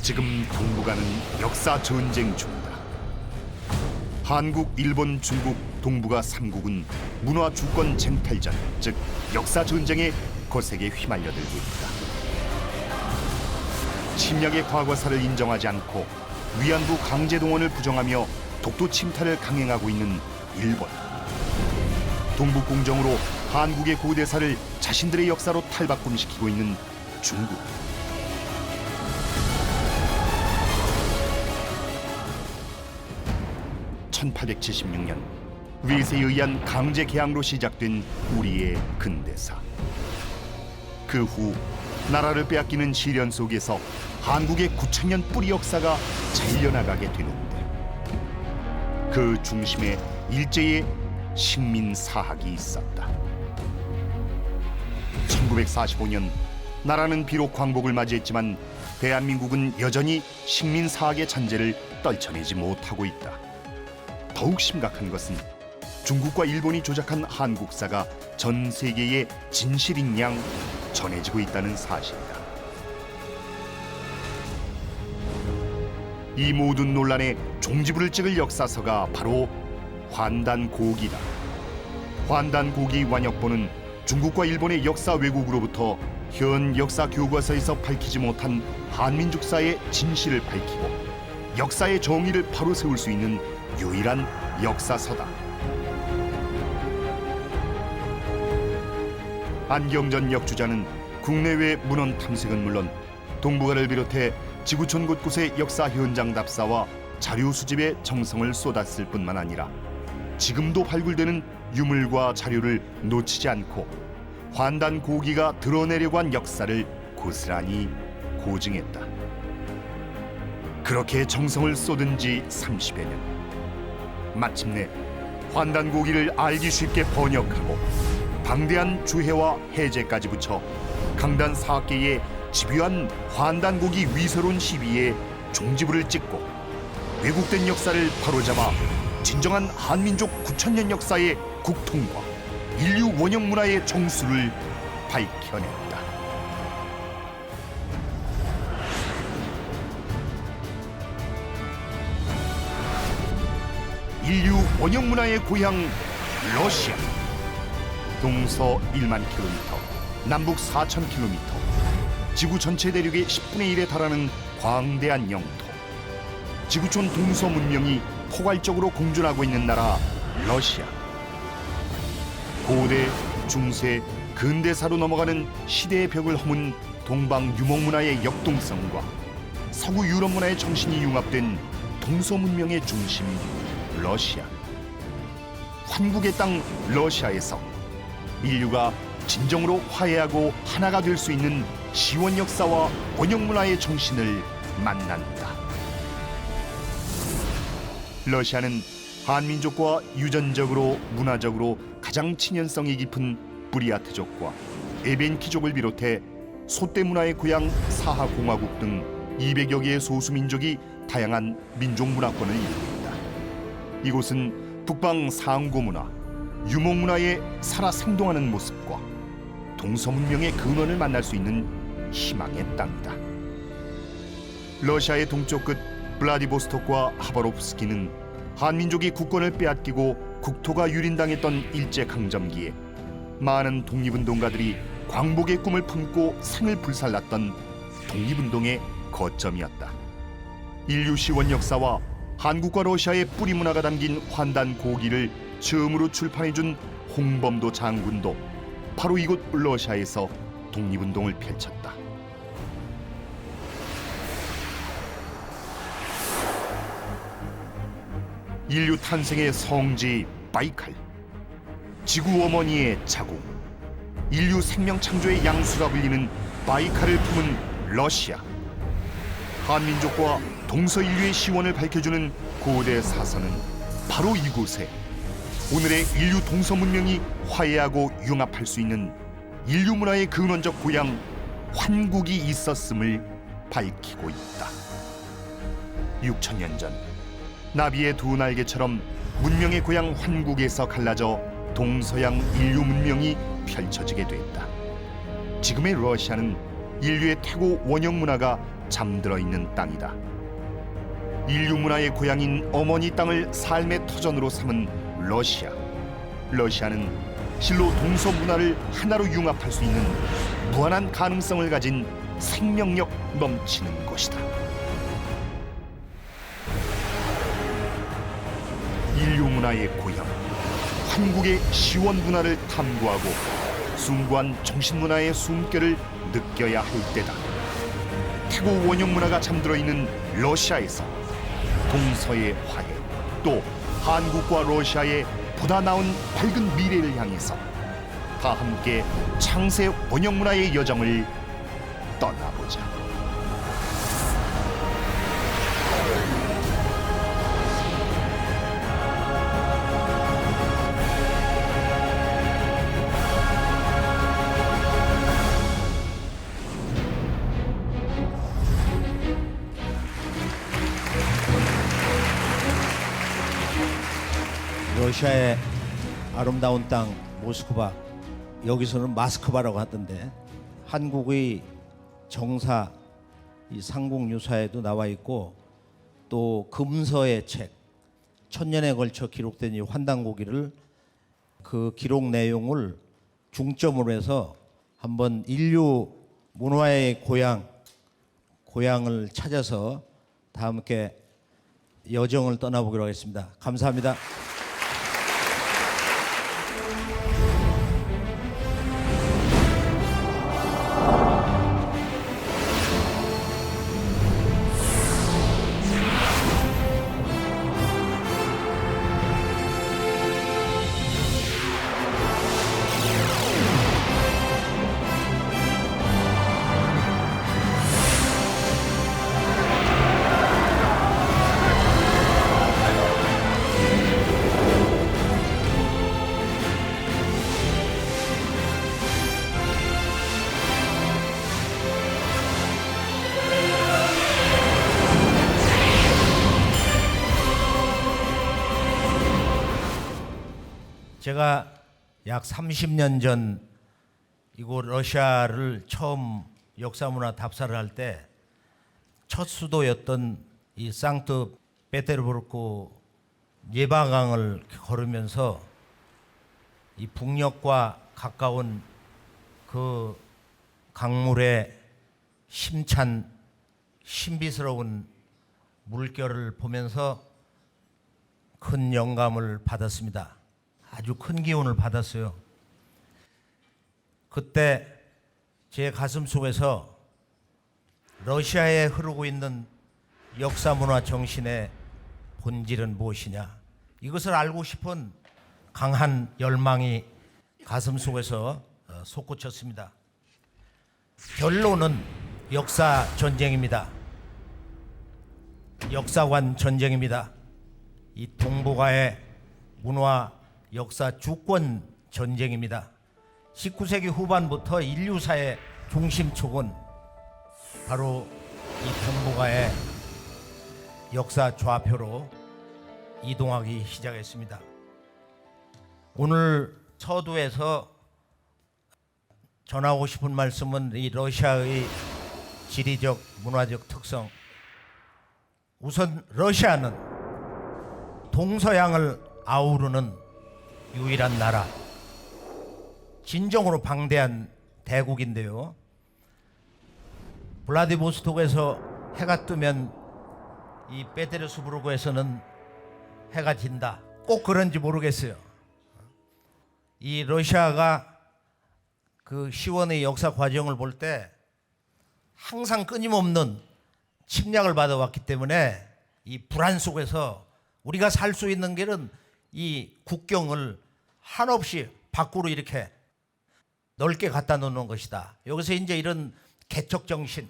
지금 동북아는 역사 전쟁 중이다. 한국, 일본, 중국, 동북아 3국은 문화 주권 쟁탈전, 즉 역사 전쟁에 거세게 휘말려들고 있다. 침략의 과거사를 인정하지 않고 위안부 강제 동원을 부정하며 독도 침탈을 강행하고 있는 일본. 동북 공정으로 한국의 고대사를 자신들의 역사로 탈바꿈시키고 있는 중국. (1876년) 외세에 의한 강제 개항로 시작된 우리의 근대사. 그 후 나라를 빼앗기는 시련 속에서 한국의 9,000년 뿌리 역사가 잘려나가게 되는데, 그 중심에 일제의 식민사학이 있었다. 1945년 나라는 비록 광복을 맞이했지만 대한민국은 여전히 식민사학의 잔재를 떨쳐내지 못하고 있다. 더욱 심각한 것은 중국과 일본이 조작한 한국사가 전 세계에 진실인 양 전해지고 있다는 사실이다. 이 모든 논란에 종지부를 찍을 역사서가 바로 환단고기다. 환단고기 완역본은 중국과 일본의 역사 왜곡으로부터 현 역사 교과서에서 밝히지 못한 한민족사의 진실을 밝히고 역사의 정의를 바로 세울 수 있는 유일한 역사서다. 안경전 역주자는 국내외 문헌 탐색은 물론 동북아를 비롯해 지구촌 곳곳의 역사 현장 답사와 자료 수집에 정성을 쏟았을 뿐만 아니라 지금도 발굴되는 유물과 자료를 놓치지 않고 환단고기가 드러내려고 한 역사를 고스란히 고증했다. 그렇게 정성을 쏟은 지 30여 년. 마침내 환단고기를 알기 쉽게 번역하고 방대한 주해와 해제까지 붙여 강단 4개의 집요한 환단고기 위서론 시위에 종지부를 찍고 왜곡된 역사를 바로잡아 진정한 한민족 9,000년 역사의 국통과 인류 원형 문화의 정수를 밝혀냈다. 인류 원형 문화의 고향 러시아. 동서 1만 킬로미터, 남북 4천 킬로미터, 지구 전체 대륙의 10분의 1에 달하는 광대한 영토. 지구촌 동서 문명이 포괄적으로 공존하고 있는 나라 러시아. 고대, 중세, 근대사로 넘어가는 시대의 벽을 허문 동방 유목 문화의 역동성과 서구 유럽 문화의 정신이 융합된 동서 문명의 중심 러시아. 환국의 땅 러시아에서 인류가 진정으로 화해하고 하나가 될 수 있는 시원 역사와 원형 문화의 정신을 만난다. 러시아는 한민족과 유전적으로 문화적으로 가장 친연성이 깊은 부리아트족과 에벤키족을 비롯해 소떼 문화의 고향 사하공화국 등 200여 개의 소수민족이 다양한 민족 문화권을 이룹니다. 이곳은 북방 상고 문화, 유목 문화의 살아 생동하는 모습과 동서 문명의 근원을 만날 수 있는 희망의 땅이다. 러시아의 동쪽 끝 블라디보스톡과 하바롭스키는 한민족이 국권을 빼앗기고 국토가 유린당했던 일제강점기에 많은 독립운동가들이 광복의 꿈을 품고 생을 불살랐던 독립운동의 거점이었다. 인류 시원 역사와 한국과 러시아의 뿌리 문화가 담긴 환단고기를 처음으로 출판해준 홍범도 장군도 바로 이곳 러시아에서 독립운동을 펼쳤다. 인류 탄생의 성지 바이칼, 지구 어머니의 자궁, 인류 생명 창조의 양수라 불리는 바이칼을 품은 러시아. 한민족과 동서인류의 시원을 밝혀주는 고대 사서는 바로 이곳에 오늘의 인류 동서 문명이 화해하고 융합할 수 있는 인류 문화의 근원적 고향 환국이 있었음을 밝히고 있다. 6,000년 전 나비의 두 날개처럼 문명의 고향 환국에서 갈라져 동서양 인류 문명이 펼쳐지게 됐다. 지금의 러시아는 인류의 태고 원형 문화가 잠들어 있는 땅이다. 인류 문화의 고향인 어머니 땅을 삶의 터전으로 삼은 러시아. 러시아는 실로 동서 문화를 하나로 융합할 수 있는 무한한 가능성을 가진 생명력 넘치는 곳이다. 인류 문화의 고향, 한국의 시원 문화를 탐구하고 숭고한 정신 문화의 숨결을 느껴야 할 때다. 태고 원형 문화가 잠들어 있는 러시아에서 동서의 화해, 또 한국과 러시아의 보다 나은 밝은 미래를 향해서 다 함께 창세 원형 문화의 여정을 떠나보자. 러시아의 아름다운 땅 모스크바, 여기서는 마스크바라고 하던데, 한국의 정사 이 삼국유사에도 나와 있고, 또 금서의 책, 1000년에 걸쳐 기록된 이 환단고기를, 그 기록 내용을 중점으로 해서 한번 인류 문화의 고향을 찾아서 다 함께 여정을 떠나보기로 하겠습니다. 감사합니다. 제가 약 30년 전 이곳 러시아를 처음 역사문화 답사를 할 때 첫 수도였던 이 상트페테르부르크 예바강을 걸으면서 이 북녘과 가까운 그 강물의 심찬 신비스러운 물결을 보면서 큰 영감을 받았습니다. 아주 큰 기운을 받았어요. 그때 제 가슴 속에서 러시아에 흐르고 있는 역사 문화 정신의 본질은 무엇이냐, 이것을 알고 싶은 강한 열망이 가슴 속에서 솟구쳤습니다. 결론은 역사 전쟁입니다. 역사관 전쟁입니다. 이 동북아의 문화 역사 주권 전쟁입니다. 19세기 후반부터 인류사의 중심축은 바로 이 동북아의 역사 좌표로 이동하기 시작했습니다. 오늘 서두에서 전하고 싶은 말씀은 이 러시아의 지리적 문화적 특성. 우선 러시아는 동서양을 아우르는 유일한 나라, 진정으로 방대한 대국인데요. 블라디보스톡에서 해가 뜨면 이 페테르스부르크에서는 해가 진다. 꼭 그런지 모르겠어요. 이 러시아가 그 시원의 역사 과정을 볼 때 항상 끊임없는 침략을 받아왔기 때문에 이 불안 속에서 우리가 살 수 있는 길은 이 국경을 한없이 밖으로 이렇게 넓게 갖다 놓는 것이다. 여기서 이제 이런 개척 정신,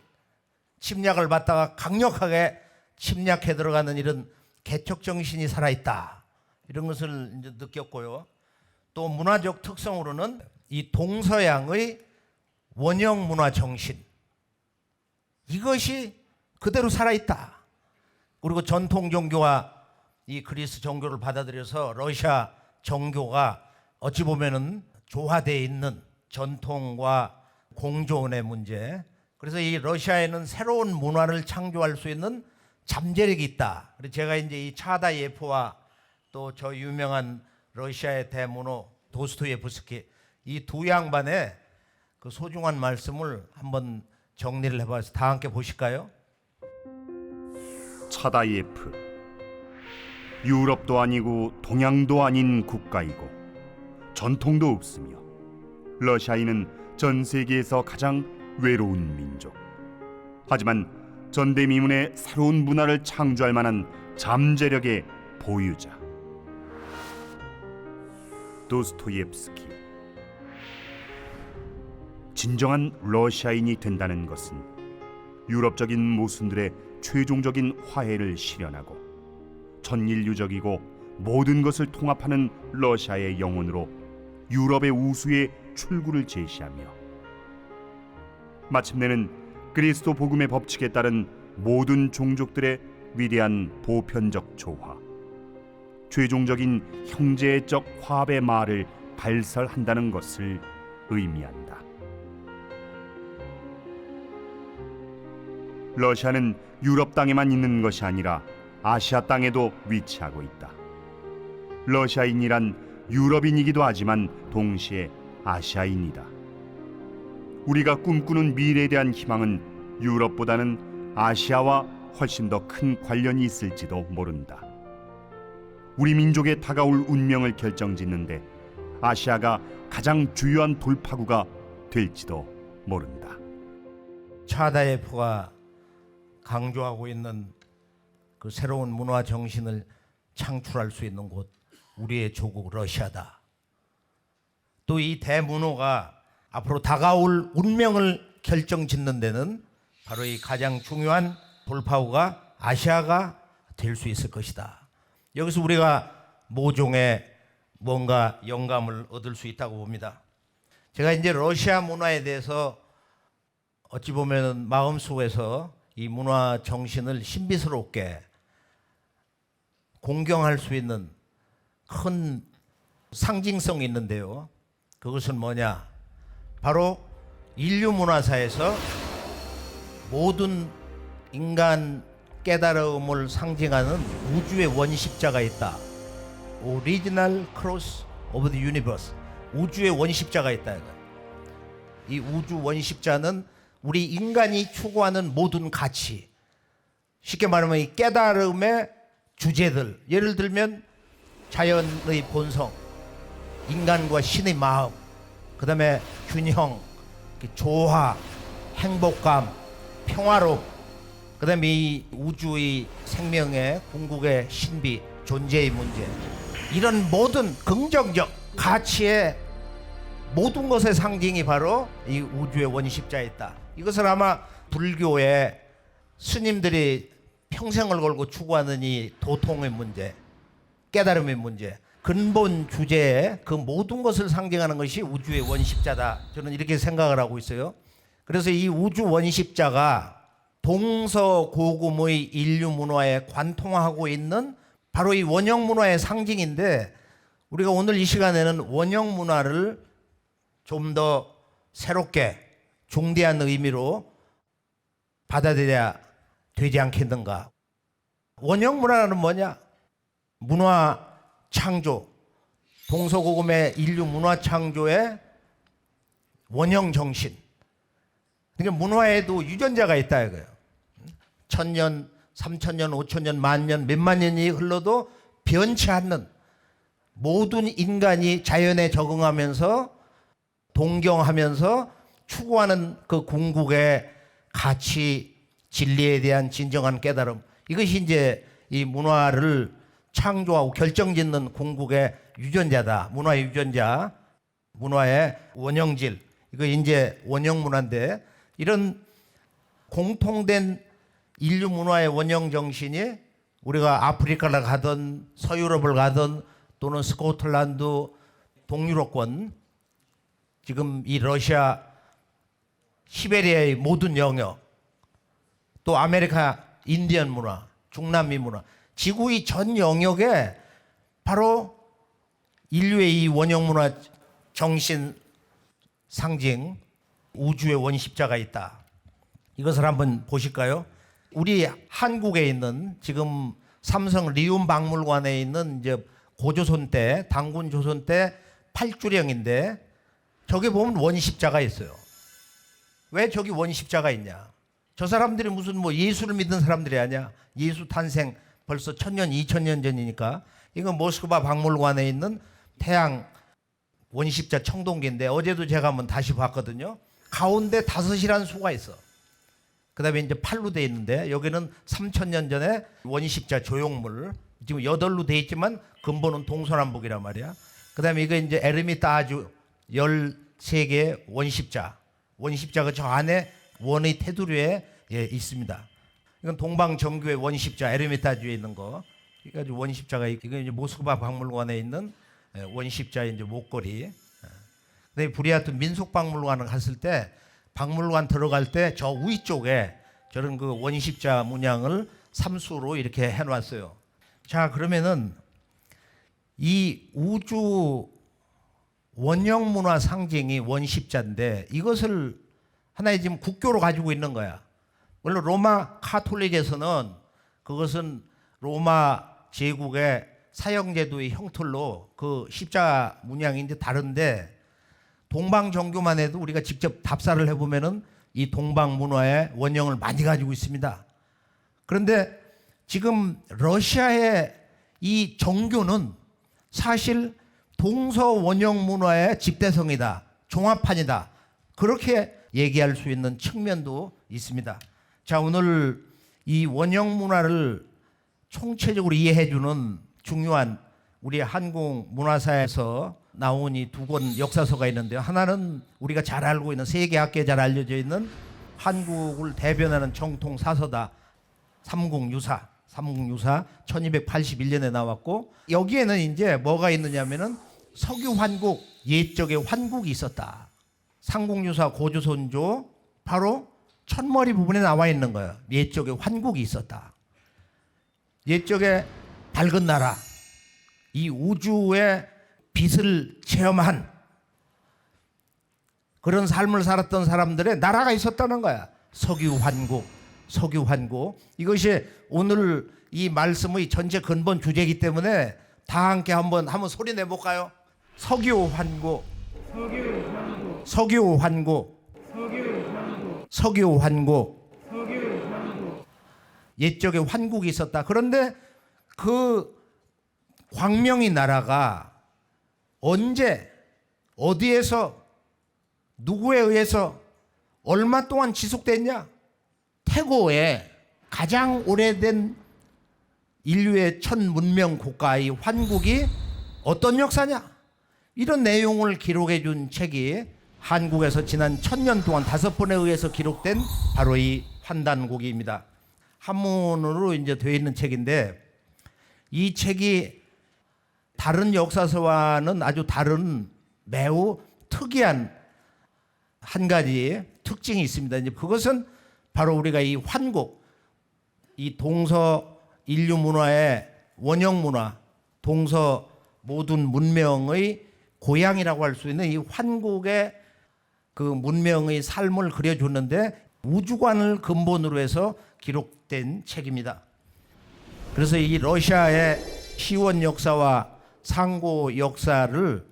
침략을 받다가 강력하게 침략해 들어가는 이런 개척 정신이 살아있다. 이런 것을 이제 느꼈고요. 또 문화적 특성으로는 이 동서양의 원형 문화 정신, 이것이 그대로 살아있다. 그리고 전통 종교와 이 그리스 종교를 받아들여서 러시아 정교가 어찌 보면은 조화되어 있는 전통과 공존의 문제, 그래서 이 러시아에는 새로운 문화를 창조할 수 있는 잠재력이 있다. 그래서 제가 이제 이 차다예프와 또 저 유명한 러시아의 대문호 도스토예프스키 이 두 양반의 그 소중한 말씀을 한번 정리를 해봐서 다 함께 보실까요? 차다예프. 유럽도 아니고 동양도 아닌 국가이고 전통도 없으며 러시아인은 전 세계에서 가장 외로운 민족. 하지만 전대미문의 새로운 문화를 창조할 만한 잠재력의 보유자. 도스토옙스키. 진정한 러시아인이 된다는 것은 유럽적인 모순들의 최종적인 화해를 실현하고 전인류적이고 모든 것을 통합하는 러시아의 영혼으로 유럽의 우수의 출구를 제시하며 마침내는 그리스도 복음의 법칙에 따른 모든 종족들의 위대한 보편적 조화, 최종적인 형제적 화합의 말을 발설한다는 것을 의미한다. 러시아는 유럽 땅에만 있는 것이 아니라 아시아 땅에도 위치하고 있다. 러시아인이란 유럽인이기도 하지만 동시에 아시아인이다. 우리가 꿈꾸는 미래에 대한 희망은 유럽보다는 아시아와 훨씬 더 큰 관련이 있을지도 모른다. 우리 민족의 다가올 운명을 결정짓는데 아시아가 가장 주요한 돌파구가 될지도 모른다. 차다예프가 강조하고 있는 그 새로운 문화 정신을 창출할 수 있는 곳, 우리의 조국 러시아다. 또 이 대문호가 앞으로 다가올 운명을 결정짓는 데는 바로 이 가장 중요한 돌파구가 아시아가 될 수 있을 것이다. 여기서 우리가 모종의 뭔가 영감을 얻을 수 있다고 봅니다. 제가 이제 러시아 문화에 대해서 어찌 보면 마음속에서 이 문화 정신을 신비스럽게 공경할 수 있는 큰 상징성이 있는데요. 그것은 뭐냐? 바로 인류 문화사에서 모든 인간 깨달음을 상징하는 우주의 원십자가 있다. Original Cross of the Universe. 우주의 원십자가 있다. 이 우주 원십자는 우리 인간이 추구하는 모든 가치, 쉽게 말하면 이 깨달음의 주제들, 예를 들면 자연의 본성, 인간과 신의 마음, 그 다음에 균형, 조화, 행복감, 평화로움, 그 다음에 이 우주의 생명의 궁극의 신비, 존재의 문제, 이런 모든 긍정적 가치의 모든 것의 상징이 바로 이 우주의 원십자에 있다. 이것을 아마 불교의 스님들이 평생을 걸고 추구하는 이 도통의 문제, 깨달음의 문제, 근본 주제에 그 모든 것을 상징하는 것이 우주의 원십자다. 저는 이렇게 생각을 하고 있어요. 그래서 이 우주 원십자가 동서고금의 인류 문화에 관통하고 있는 바로 이 원형 문화의 상징인데, 우리가 오늘 이 시간에는 원형 문화를 좀 더 새롭게 중대한 의미로 받아들여야 되지 않겠는가. 원형 문화는 뭐냐? 문화 창조, 동서고금의 인류 문화 창조의 원형 정신. 그러니까 문화에도 유전자가 있다 이거예요. 1000년, 3000년, 5000년, 만년, 몇만 년이 흘러도 변치 않는, 모든 인간이 자연에 적응하면서 동경하면서 추구하는 그 궁극의 가치, 진리에 대한 진정한 깨달음, 이것이 이제 이 문화를 창조하고 결정짓는 궁극의 유전자다. 문화의 유전자, 문화의 원형질, 이거 이제 원형 문화인데, 이런 공통된 인류 문화의 원형 정신이 우리가 아프리카를 가든 서유럽을 가든 또는 스코틀랜드 동유럽권, 지금 이 러시아 시베리아의 모든 영역, 또 아메리카 인디언 문화, 중남미 문화, 지구의 전 영역에 바로 인류의 이 원형 문화 정신 상징 우주의 원십자가 있다. 이것을 한번 보실까요? 우리 한국에 있는 지금 삼성 리움 박물관에 있는 이제 고조선 때, 당군 조선 때 팔주령인데 저기 보면 원십자가 있어요. 왜 저기 원십자가 있냐? 저 사람들이 무슨 뭐 예수를 믿는 사람들이 아니야. 예수 탄생 벌써 1000년, 2000년 전이니까. 이건 모스크바 박물관에 있는 태양 원십자 청동기인데 어제도 제가 한번 다시 봤거든요. 가운데 5이라는 수가 있어. 그 다음에 이제 8로 돼 있는데 여기는 3000년 전에 원십자 조형물. 지금 8로 돼 있지만 근본은 동서남북이란 말이야. 그 다음에 이거 이제 에르미타주 13개 원십자. 원십자가 저 안에 원의 테두리에 있습니다. 이건 동방정교의 원십자 에르미타주에 있는 거. 그러니까 원십자가 이건 이제 모스크바 박물관에 있는 원십자의 이제 목걸이. 근데 부리아트 민속박물관을 갔을 때 박물관 들어갈 때 저 위쪽에 저런 그 원십자 문양을 삼수로 이렇게 해놨어요. 자, 그러면은 이 우주 원형 문화 상징이 원십자인데 이것을 하나의 지금 국교로 가지고 있는 거야. 물론 로마 카톨릭에서는 그것은 로마 제국의 사형제도의 형틀로 그 십자 문양이 이제 다른데 동방 종교만 해도 우리가 직접 답사를 해보면은 이 동방 문화의 원형을 많이 가지고 있습니다. 그런데 지금 러시아의 이 종교는 사실 동서 원형 문화의 집대성이다, 종합판이다. 그렇게 얘기할 수 있는 측면도 있습니다. 자, 오늘 이 원형 문화를 총체적으로 이해해주는 중요한 우리 한국 문화사에서 나온 이 2권 역사서가 있는데요. 하나는 우리가 잘 알고 있는 세계학계에 잘 알려져 있는 한국을 대변하는 정통 사서다. 삼국유사 1281년에 나왔고 여기에는 이제 뭐가 있느냐면은 석유환국, 옛적에 환국이 있었다. 삼국유사 고조선조 바로 첫머리 부분에 나와 있는 거예요. 옛적에 환국이 있었다. 옛적에 밝은 나라, 이 우주의 빛을 체험한 그런 삶을 살았던 사람들의 나라가 있었다는 거야. 석유환국. 이것이 오늘 이 말씀의 전체 근본 주제이기 때문에 다 함께 한번 소리 내볼까요? 석유환국. 옛적에 환국이 있었다. 그런데 그 광명의 나라가 언제 어디에서 누구에 의해서 얼마 동안 지속됐냐? 태고의 가장 오래된 인류의 첫 문명 국가의 환국이 어떤 역사냐? 이런 내용을 기록해 준 책이 한국에서 지난 1000년 동안 5번에 의해서 기록된 바로 이 환단고기입니다. 한문으로 이제 되어 있는 책인데 이 책이 다른 역사서와는 아주 다른 매우 특이한 한 가지 특징이 있습니다. 이제 그것은 바로 우리가 이 환국, 이 동서 인류 문화의 원형 문화, 동서 모든 문명의 고향이라고 할 수 있는 이 환국의 그 문명의 삶을 그려줬는데 우주관을 근본으로 해서 기록된 책입니다. 그래서 이 러시아의 시원 역사와 상고 역사를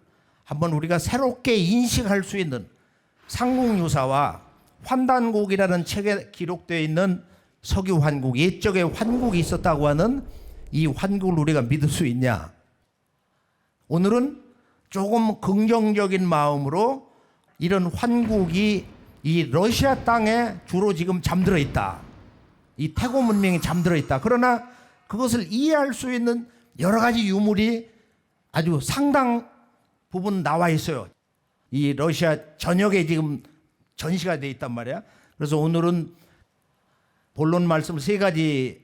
한번 우리가 새롭게 인식할 수 있는 삼국유사와 환단곡이라는 책에 기록되어 있는 석유환국, 옛적에 환국이 있었다고 하는 이 환국을 우리가 믿을 수 있냐? 오늘은 조금 긍정적인 마음으로 이런 환국이 이 러시아 땅에 주로 지금 잠들어 있다. 이 태고 문명이 잠들어 있다. 그러나 그것을 이해할 수 있는 여러 가지 유물이 아주 상당 부분 나와 있어요. 이 러시아 전역에 지금 전시가 돼 있단 말이야. 그래서 오늘은 본론 말씀을 3가지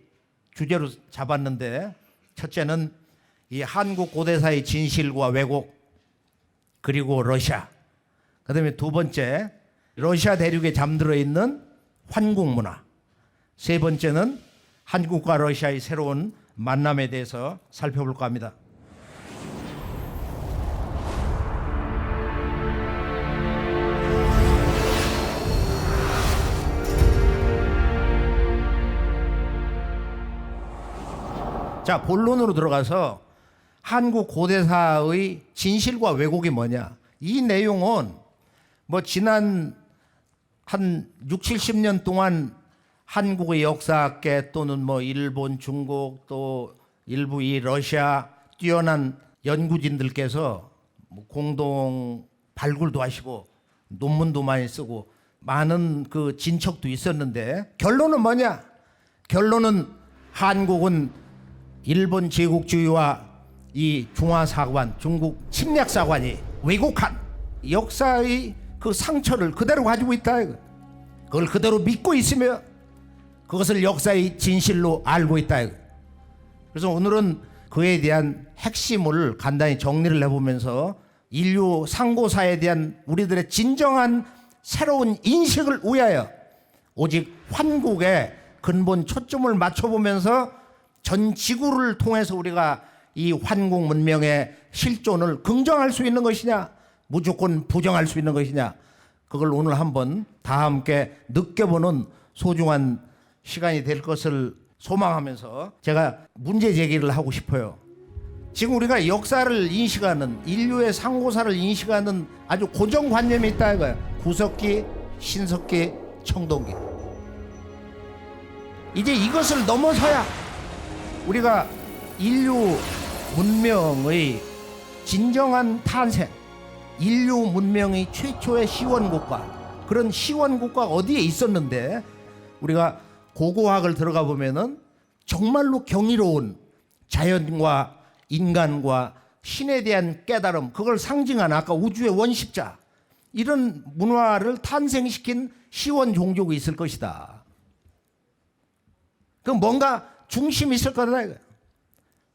주제로 잡았는데 첫째는 이 한국 고대사의 진실과 왜곡, 그리고 러시아. 그다음에 2번째 러시아 대륙에 잠들어 있는 환국 문화. 3번째는 한국과 러시아의 새로운 만남에 대해서 살펴볼까 합니다. 자, 본론으로 들어가서 한국 고대사의 진실과 왜곡이 뭐냐. 이 내용은 뭐 지난 한 6, 70년 동안 한국의 역사학계 또는 뭐 일본, 중국 또 일부 이 러시아 뛰어난 연구진들께서 뭐 공동 발굴도 하시고 논문도 많이 쓰고 많은 그 진척도 있었는데 결론은 뭐냐? 결론은 한국은 일본 제국주의와 이 중화사관, 중국 침략사관이 왜곡한 역사의 그 상처를 그대로 가지고 있다. 그걸 그대로 믿고 있으며 그것을 역사의 진실로 알고 있다. 그래서 오늘은 그에 대한 핵심을 간단히 정리를 해보면서 인류 상고사에 대한 우리들의 진정한 새로운 인식을 위하여 오직 환국에 근본 초점을 맞춰보면서 전 지구를 통해서 우리가 이 환국 문명의 실존을 긍정할 수 있는 것이냐 무조건 부정할 수 있는 것이냐 그걸 오늘 한번 다 함께 느껴보는 소중한 시간이 될 것을 소망하면서 제가 문제 제기를 하고 싶어요. 지금 우리가 역사를 인식하는 인류의 상고사를 인식하는 아주 고정관념이 있다 이거예요. 구석기, 신석기, 청동기. 이제 이것을 넘어서야 우리가 인류 문명의 진정한 탄생, 인류 문명의 최초의 시원국가, 그런 시원국가가 어디에 있었는데 우리가 고고학을 들어가 보면은 정말로 경이로운 자연과 인간과 신에 대한 깨달음, 그걸 상징하는 아까 우주의 원십자, 이런 문화를 탄생시킨 시원 종족이 있을 것이다. 그 뭔가 중심이 있을 거다 이거예요.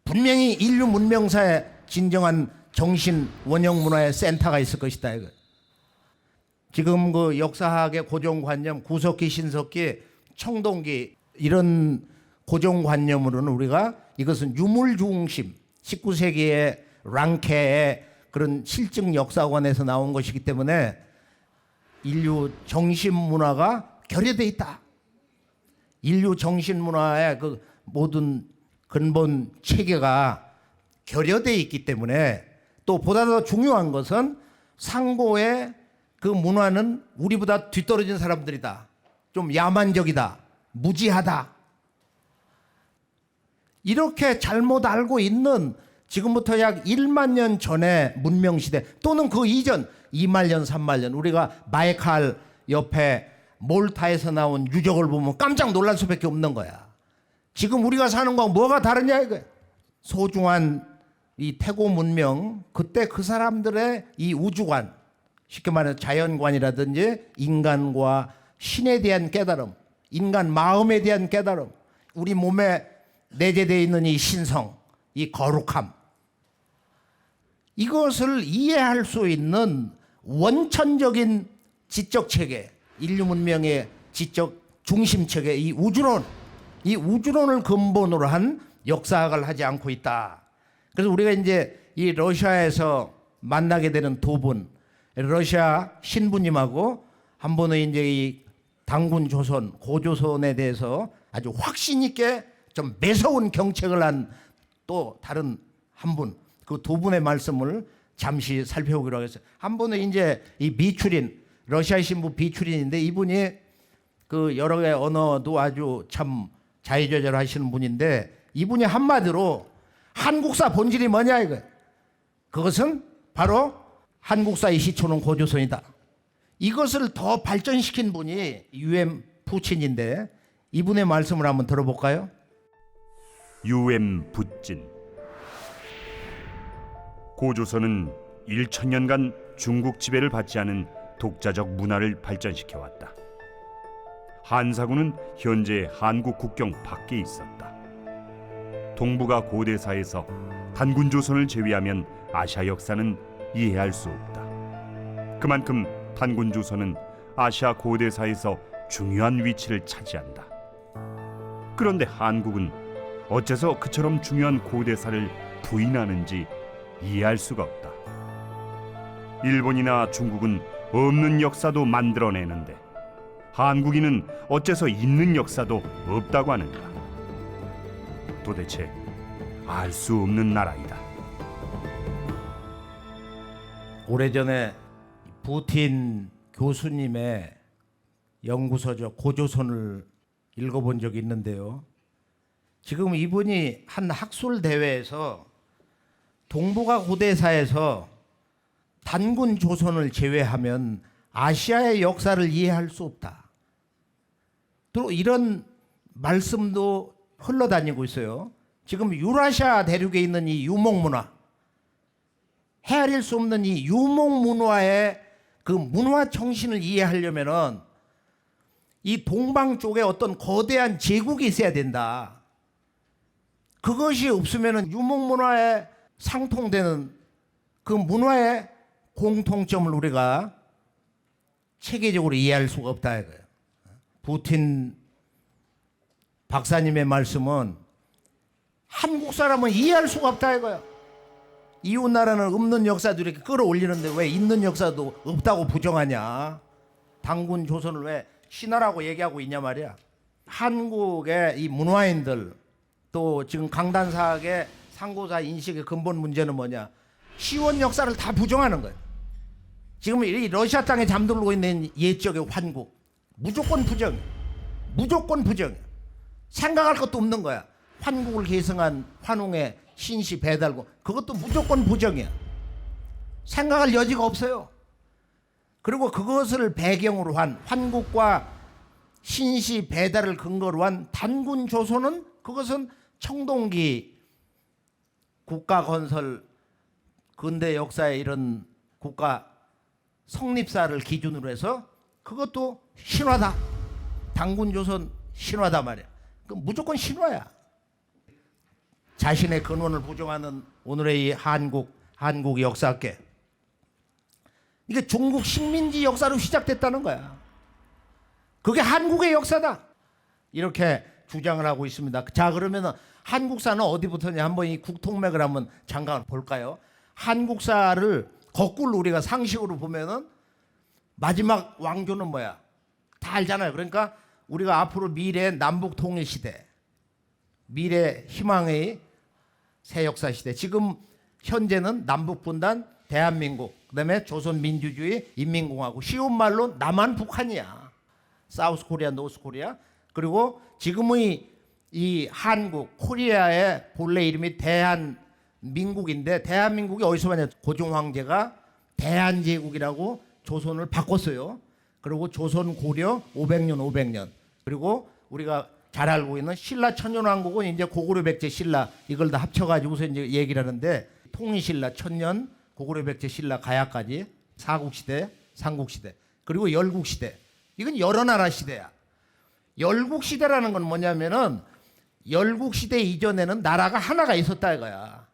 분명히 인류 문명사의 진정한 정신 원형 문화의 센터가 있을 것이다 이거예요. 지금 그 역사학의 고정관념, 구석기, 신석기, 청동기 이런 고정관념으로는 우리가 이것은 유물중심 19세기의 랑케의 그런 실증 역사관에서 나온 것이기 때문에 인류 정신문화가 결여되어 있다. 인류 정신문화의 그 모든 근본 체계가 결여되어 있기 때문에 또 보다 더 중요한 것은 상고의 그 문화는 우리보다 뒤떨어진 사람들이다. 좀 야만적이다. 무지하다. 이렇게 잘못 알고 있는 지금부터 약 1만 년 전의 문명시대 또는 그 이전 2만 년, 3만 년 우리가 바이칼 옆에 몰타에서 나온 유적을 보면 깜짝 놀랄 수밖에 없는 거야. 지금 우리가 사는 거 뭐가 다르냐 이거야. 소중한 이 태고 문명 그때 그 사람들의 이 우주관 쉽게 말해서 자연관이라든지 인간과 신에 대한 깨달음 인간 마음에 대한 깨달음 우리 몸에 내재되어 있는 이 신성 이 거룩함 이것을 이해할 수 있는 원천적인 지적 체계 인류 문명의 지적 중심 체계 이 우주론을 근본으로 한 역사학을 하지 않고 있다. 그래서 우리가 이제 이 러시아에서 만나게 되는 두 분, 러시아 신부님하고 한 분은 이제 이 당군 조선, 고조선에 대해서 아주 확신 있게 좀 매서운 경책을 한 또 다른 한 분, 그 두 분의 말씀을 잠시 살펴보기로 하겠어요. 한 분은 이제 이 비추린, 러시아 신부 비추린인데 이분이 그 여러 개 언어도 아주 참 자유자재로 분인데 이분이 한마디로 한국사 본질이 뭐냐 이거. 그것은 바로 한국사의 시초는 고조선이다. 이것을 더 발전시킨 분이 유엠 푸친인데 이분의 말씀을 한번 들어볼까요? 유엠 푸친. 고조선은 1000년간 중국 지배를 받지 않은 독자적 문화를 발전시켜 왔다. 한사군은 현재 한국 국경 밖에 있었다. 동북아 고대사에서 단군조선을 제외하면 아시아 역사는 이해할 수 없다. 그만큼 단군조선은 아시아 고대사에서 중요한 위치를 차지한다. 그런데 한국은 어째서 그처럼 중요한 고대사를 부인하는지 이해할 수가 없다. 일본이나 중국은 없는 역사도 만들어내는데 한국인은 어째서 있는 역사도 없다고 하는가? 도대체 알 수 없는 나라이다. 오래전에 부틴 교수님의 연구서죠, 고조선을 읽어본 적이 있는데요. 지금 이분이 한 학술 대회에서 동북아 고대사에서 단군 조선을 제외하면 아시아의 역사를 이해할 수 없다. 또 이런 말씀도 흘러다니고 있어요. 지금 유라시아 대륙에 있는 이 유목문화, 헤아릴 수 없는 이 유목문화의 그 문화 정신을 이해하려면은 이 동방 쪽에 어떤 거대한 제국이 있어야 된다. 그것이 없으면은 유목문화에 상통되는 그 문화의 공통점을 우리가 체계적으로 이해할 수가 없다 이거예요. 부틴 박사님의 말씀은 한국 사람은 이해할 수가 없다 이거예요. 이웃 나라는 없는 역사도 이렇게 끌어올리는데 왜 있는 역사도 없다고 부정하냐? 단군 조선을 왜 신화라고 얘기하고 있냐 말이야. 한국의 이 문화인들 또 지금 강단사학의 상고사 인식의 근본 문제는 뭐냐? 시원 역사를 다 부정하는 거예요. 지금 이 러시아 땅에 잠들고 있는 옛적의 환국 무조건 부정, 무조건 부정. 생각할 것도 없는 거야. 환국을 계승한 환웅의 신시 배달고 그것도 무조건 부정이야. 생각할 여지가 없어요. 그리고 그것을 배경으로 한 환국과 신시 배달을 근거로 한 단군 조선은 그것은 청동기 국가 건설 근대 역사의 이런 국가 성립사를 기준으로 해서 그것도 신화다. 단군 조선 신화다 말이야. 그 무조건 신화야. 자신의 근원을 부정하는 오늘의 이 한국 역사계. 이게 중국 식민지 역사로 시작됐다는 거야. 그게 한국의 역사다. 이렇게 주장을 하고 있습니다. 자, 그러면은 한국사는 어디부터냐? 한번 이 국통맥을 한번 잠깐 볼까요? 한국사를 거꾸로 우리가 상식으로 보면은 마지막 왕조는 뭐야? 다 알잖아요. 그러니까 우리가 앞으로 미래 남북 통일 시대, 미래 희망의 새 역사 시대. 지금 현재는 남북 분단, 대한민국, 그다음에 조선민주주의 인민공화국. 쉬운 말로 남한 북한이야. 사우스 코리아, 노스 코리아. 그리고 지금의 이 한국, 코리아의 본래 이름이 대한민국인데 대한민국이 어디서 왔냐? 고종 황제가 대한제국이라고 조선을 바꿨어요. 그리고 조선 고려 500년. 그리고 우리가 잘 알고 있는 신라 천년왕국은 이제 고구려 백제 신라 이걸 다 합쳐가지고서 이제 얘기를 하는데 통일신라 천년 고구려 백제 신라 가야까지 사국시대 삼국시대 그리고 열국시대 이건 여러 나라 시대야. 열국시대라는 건 뭐냐면은 열국시대 이전에는 나라가 하나가 있었다 이거야.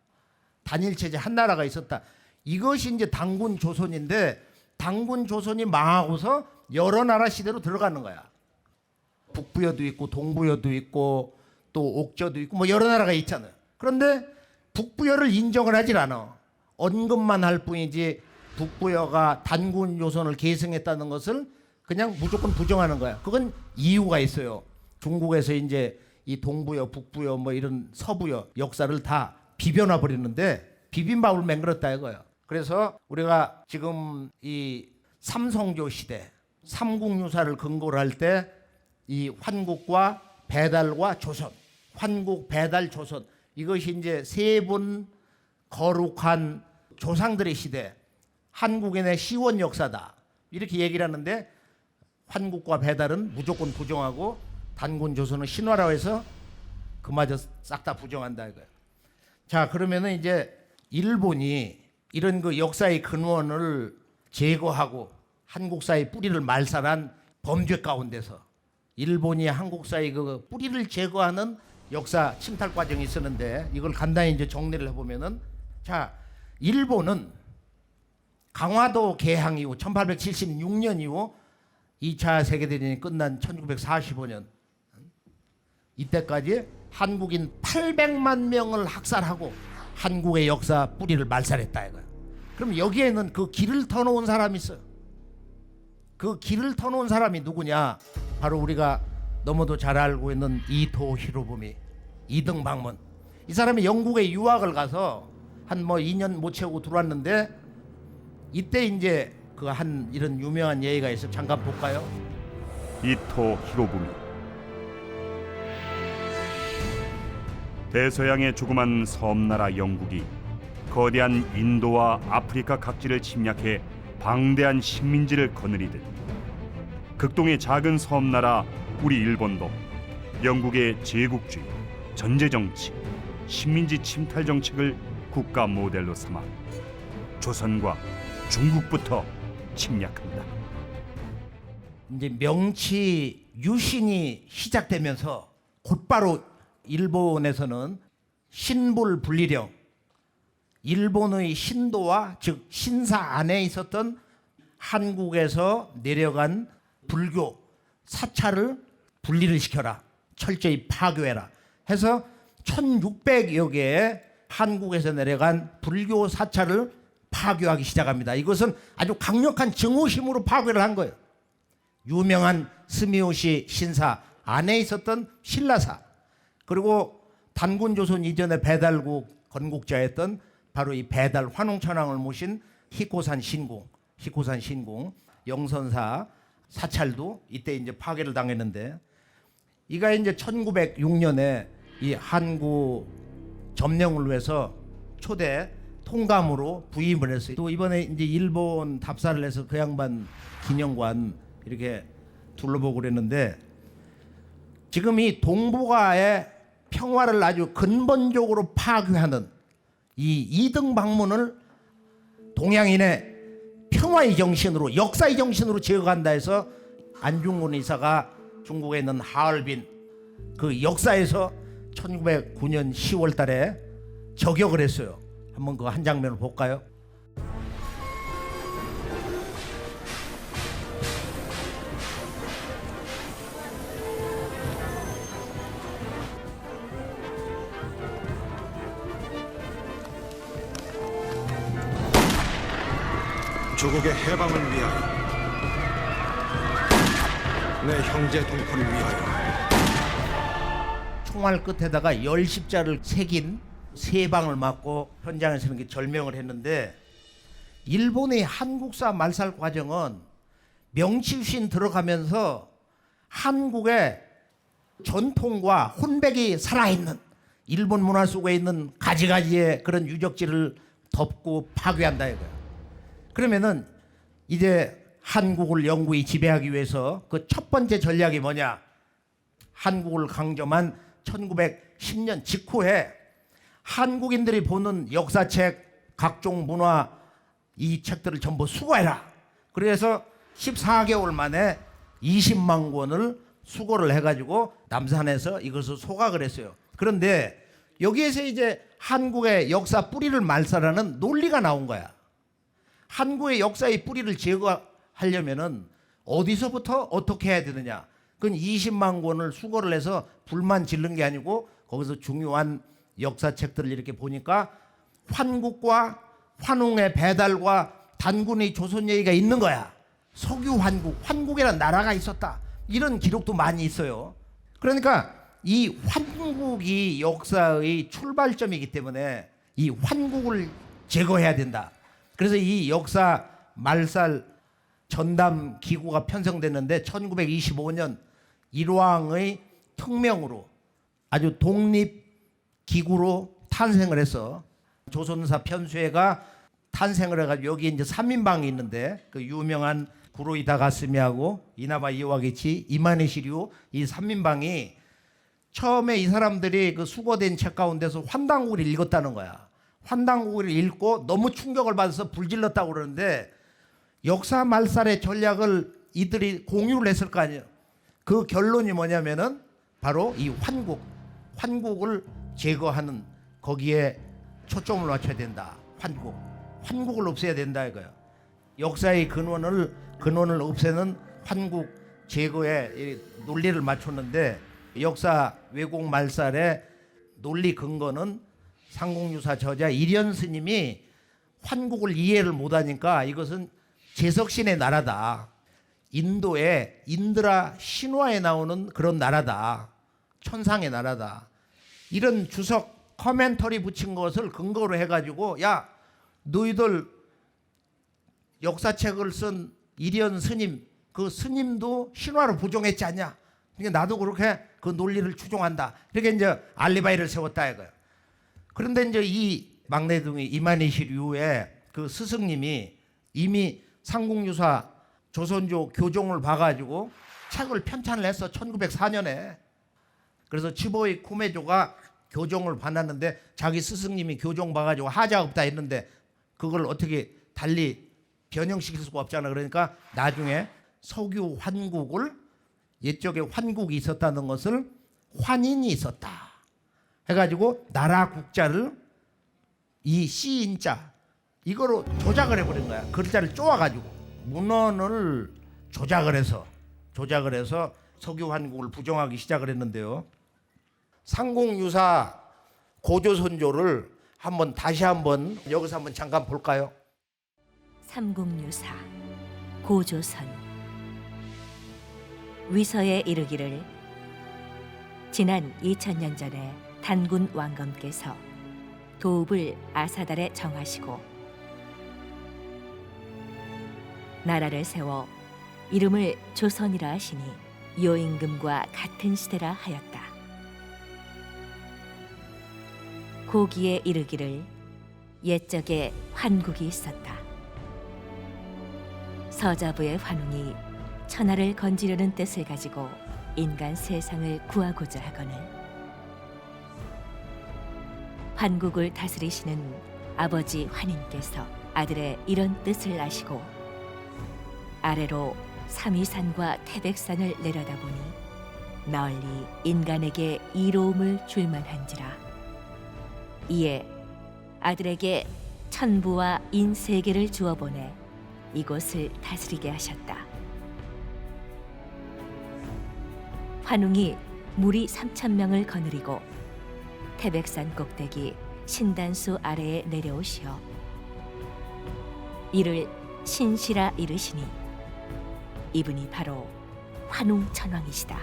단일체제 한 나라가 있었다. 이것이 이제 단군 조선인데 단군 조선이 망하고서 여러 나라 시대로 들어가는 거야. 북부여도 있고 동부여도 있고 또 옥저도 있고 뭐 여러 나라가 있잖아요. 그런데 북부여를 인정을 하질 않아. 언급만 할 뿐이지 북부여가 단군 조선을 계승했다는 것을 그냥 무조건 부정하는 거야. 그건 이유가 있어요. 중국에서 이제 이 동부여, 북부여 뭐 이런 서부여 역사를 다 비벼놔 버리는데 비빔밥을 맹글었다 이거예요. 그래서 우리가 지금 이 삼성조 시대, 삼국유사를 근거로 할 때 이 환국과 배달과 조선, 환국, 배달, 조선 이것이 이제 세 분 거룩한 조상들의 시대, 한국인의 시원 역사다 이렇게 얘기를 하는데 환국과 배달은 무조건 부정하고 단군 조선은 신화라고 해서 그마저 싹 다 부정한다 이거예요. 자, 그러면은 이제 일본이 이런 그 역사의 근원을 제거하고 한국사의 뿌리를 말살한 범죄 가운데서 일본이 한국사의 그 뿌리를 제거하는 역사 침탈 과정이 있었는데 이걸 간단히 이제 정리를 해보면은 자, 일본은 강화도 개항 이후 1876년 이후 2차 세계대전이 끝난 1945년 이때까지 한국인 800만 명을 학살하고 한국의 역사 뿌리를 말살했다 이거야. 그럼 여기에는 그 길을 터놓은 사람이 있어요. 그 길을 터놓은 사람이 누구냐? 바로 우리가 너무도 잘 알고 있는 이토 히로부미, 이등방문. 이 사람이 영국에 유학을 가서 한 뭐 2년 못 채우고 들어왔는데 이때 이제 그 한 이런 유명한 예가 있어. 잠깐 볼까요? 이토 히로부미. 대서양의 조그만 섬나라 영국이 거대한 인도와 아프리카 각지를 침략해 방대한 식민지를 거느리듯 극동의 작은 섬나라 우리 일본도 영국의 제국주의, 전제정치, 식민지 침탈 정책을 국가 모델로 삼아 조선과 중국부터 침략한다. 이제 명치 유신이 시작되면서 곧바로 일본에서는 신불 분리령, 일본의 신도와 즉 신사 안에 있었던 한국에서 내려간 불교 사찰을 분리를 시켜라, 철저히 파괴해라 해서 1600여 개의 한국에서 내려간 불교 사찰을 파괴하기 시작합니다. 이것은 아주 강력한 증오심으로 파괴를 한 거예요. 유명한 스미오시 신사 안에 있었던 신라사, 그리고 단군조선 이전의 배달국 건국자였던 바로 이 배달 환웅천왕을 모신 히코산 신궁 영선사 사찰도 이때 이제 파괴를 당했는데, 이가 이제 1906년에 이 한국 점령을 위해서 초대 통감으로 부임을 했어요. 또 이번에 이제 일본 답사를 해서 그 양반 기념관 이렇게 둘러보고 그랬는데, 지금 이 동북아의 평화를 아주 근본적으로 파괴하는 이 이등 방문을 동양인의 평화의 정신으로, 역사의 정신으로 제어한다 해서 안중근 의사가 중국에 있는 하얼빈 그 역사에서 1909년 10월 달에 저격을 했어요. 한번 그 한 장면을 볼까요? 조국의 해방을 위하여, 내 형제 동포를 위하여. 총알 끝에다가 열십자를 새긴 세 방을 맞고 현장에서는 이렇게 절명을 했는데, 일본의 한국사 말살 과정은 명치유신 들어가면서 한국의 전통과 혼백이 살아있는 일본 문화 속에 있는 가지가지의 그런 유적지를 덮고 파괴한다 이거예요. 그러면은 이제 한국을 영국이 지배하기 위해서 그 첫 번째 전략이 뭐냐? 한국을 강점한 1910년 직후에 한국인들이 보는 역사책, 각종 문화 이 책들을 전부 수거해라. 그래서 14개월 만에 20만 권을 수거를 해가지고 남산에서 이것을 소각을 했어요. 그런데 여기에서 이제 한국의 역사 뿌리를 말살하는 논리가 나온 거야. 한국의 역사의 뿌리를 제거하려면은 어디서부터 어떻게 해야 되느냐? 그건 20만 권을 수거를 해서 불만 지른 게 아니고, 거기서 중요한 역사책들을 이렇게 보니까 환국과 환웅의 배달과 단군의 조선 얘기가 있는 거야. 석유 환국이라는 나라가 있었다. 이런 기록도 많이 있어요. 그러니까 이 환국이 역사의 출발점이기 때문에 이 환국을 제거해야 된다. 그래서 이 역사 말살 전담 기구가 편성됐는데 1925년 일왕의 특명으로 아주 독립 기구로 탄생을 해서 조선사 편수회가 탄생을 해가지고 여기 이제 3인방이 있는데, 그 유명한 구로이다 가스미하고 이나바 이와게치 이마네 시류 이 3인방이 처음에 이 사람들이 그 수거된 책 가운데서 환단국을 읽었다는 거야. 환단국을 읽고 너무 충격을 받아서 불질렀다고 그러는데, 역사 말살의 전략을 이들이 공유를 했을 거 아니에요. 그 결론이 뭐냐면은 바로 이 환국을 제거하는 거기에 초점을 맞춰야 된다. 환국을 없애야 된다 이거야. 역사의 근원을 없애는 환국 제거에 논리를 맞췄는데, 역사 왜곡 말살의 논리 근거는 상공유사 저자 이련 스님이 환국을 이해를 못하니까 이것은 제석신의 나라다. 인도의 인드라 신화에 나오는 그런 나라다. 천상의 나라다. 이런 주석 커멘터리 붙인 것을 근거로 해가지고 야 너희들 역사책을 쓴 일현 스님 그 스님도 신화로 부정했지 않냐? 그러니까 나도 그렇게 그 논리를 추종한다. 이렇게 이제 알리바이를 세웠다 이거예요. 그런데 이제 이 막내둥이 이만희실 이후에 그 스승님이 이미 삼국유사 조선조 교종을 봐가지고 책을 편찬을 했어. 1904년에. 그래서 치보이 쿠메조가 교종을 봐놨는데 자기 스승님이 교종 봐가지고 하자 없다 했는데 그걸 어떻게 달리 변형시킬 수가 없잖아. 그러니까 나중에 석유 환국을 옛적에 환국이 있었다는 것을 환인이 있었다 해가지고 나라 국자를 이 시인자 이거로 조작을 해버린 거야. 글자를 쪼아가지고 문헌을 조작을 해서 석유 환국을 부정하기 시작을 했는데요. 삼국유사 고조선조를 다시 한번 여기서 한번 잠깐 볼까요? 삼국유사 고조선 위서에 이르기를 지난 2000년 전에 단군 왕검께서 도읍을 아사달에 정하시고 나라를 세워 이름을 조선이라 하시니 요임금과 같은 시대라 하였다. 고기에 이르기를 옛적에 환국이 있었다. 서자부의 환웅이 천하를 건지려는 뜻을 가지고 인간 세상을 구하고자 하거늘 환국을 다스리시는 아버지 환인께서 아들의 이런 뜻을 아시고 아래로 삼위산과 태백산을 내려다보니 널리 인간에게 이로움을 줄만한지라. 이에 아들에게 천부와 인 세 개를 주어 보내 이곳을 다스리게 하셨다. 환웅이 무리 3,000명을 거느리고 태백산 꼭대기 신단수 아래에 내려오시어 이를 신시라 이르시니 이분이 바로 환웅 천왕이시다.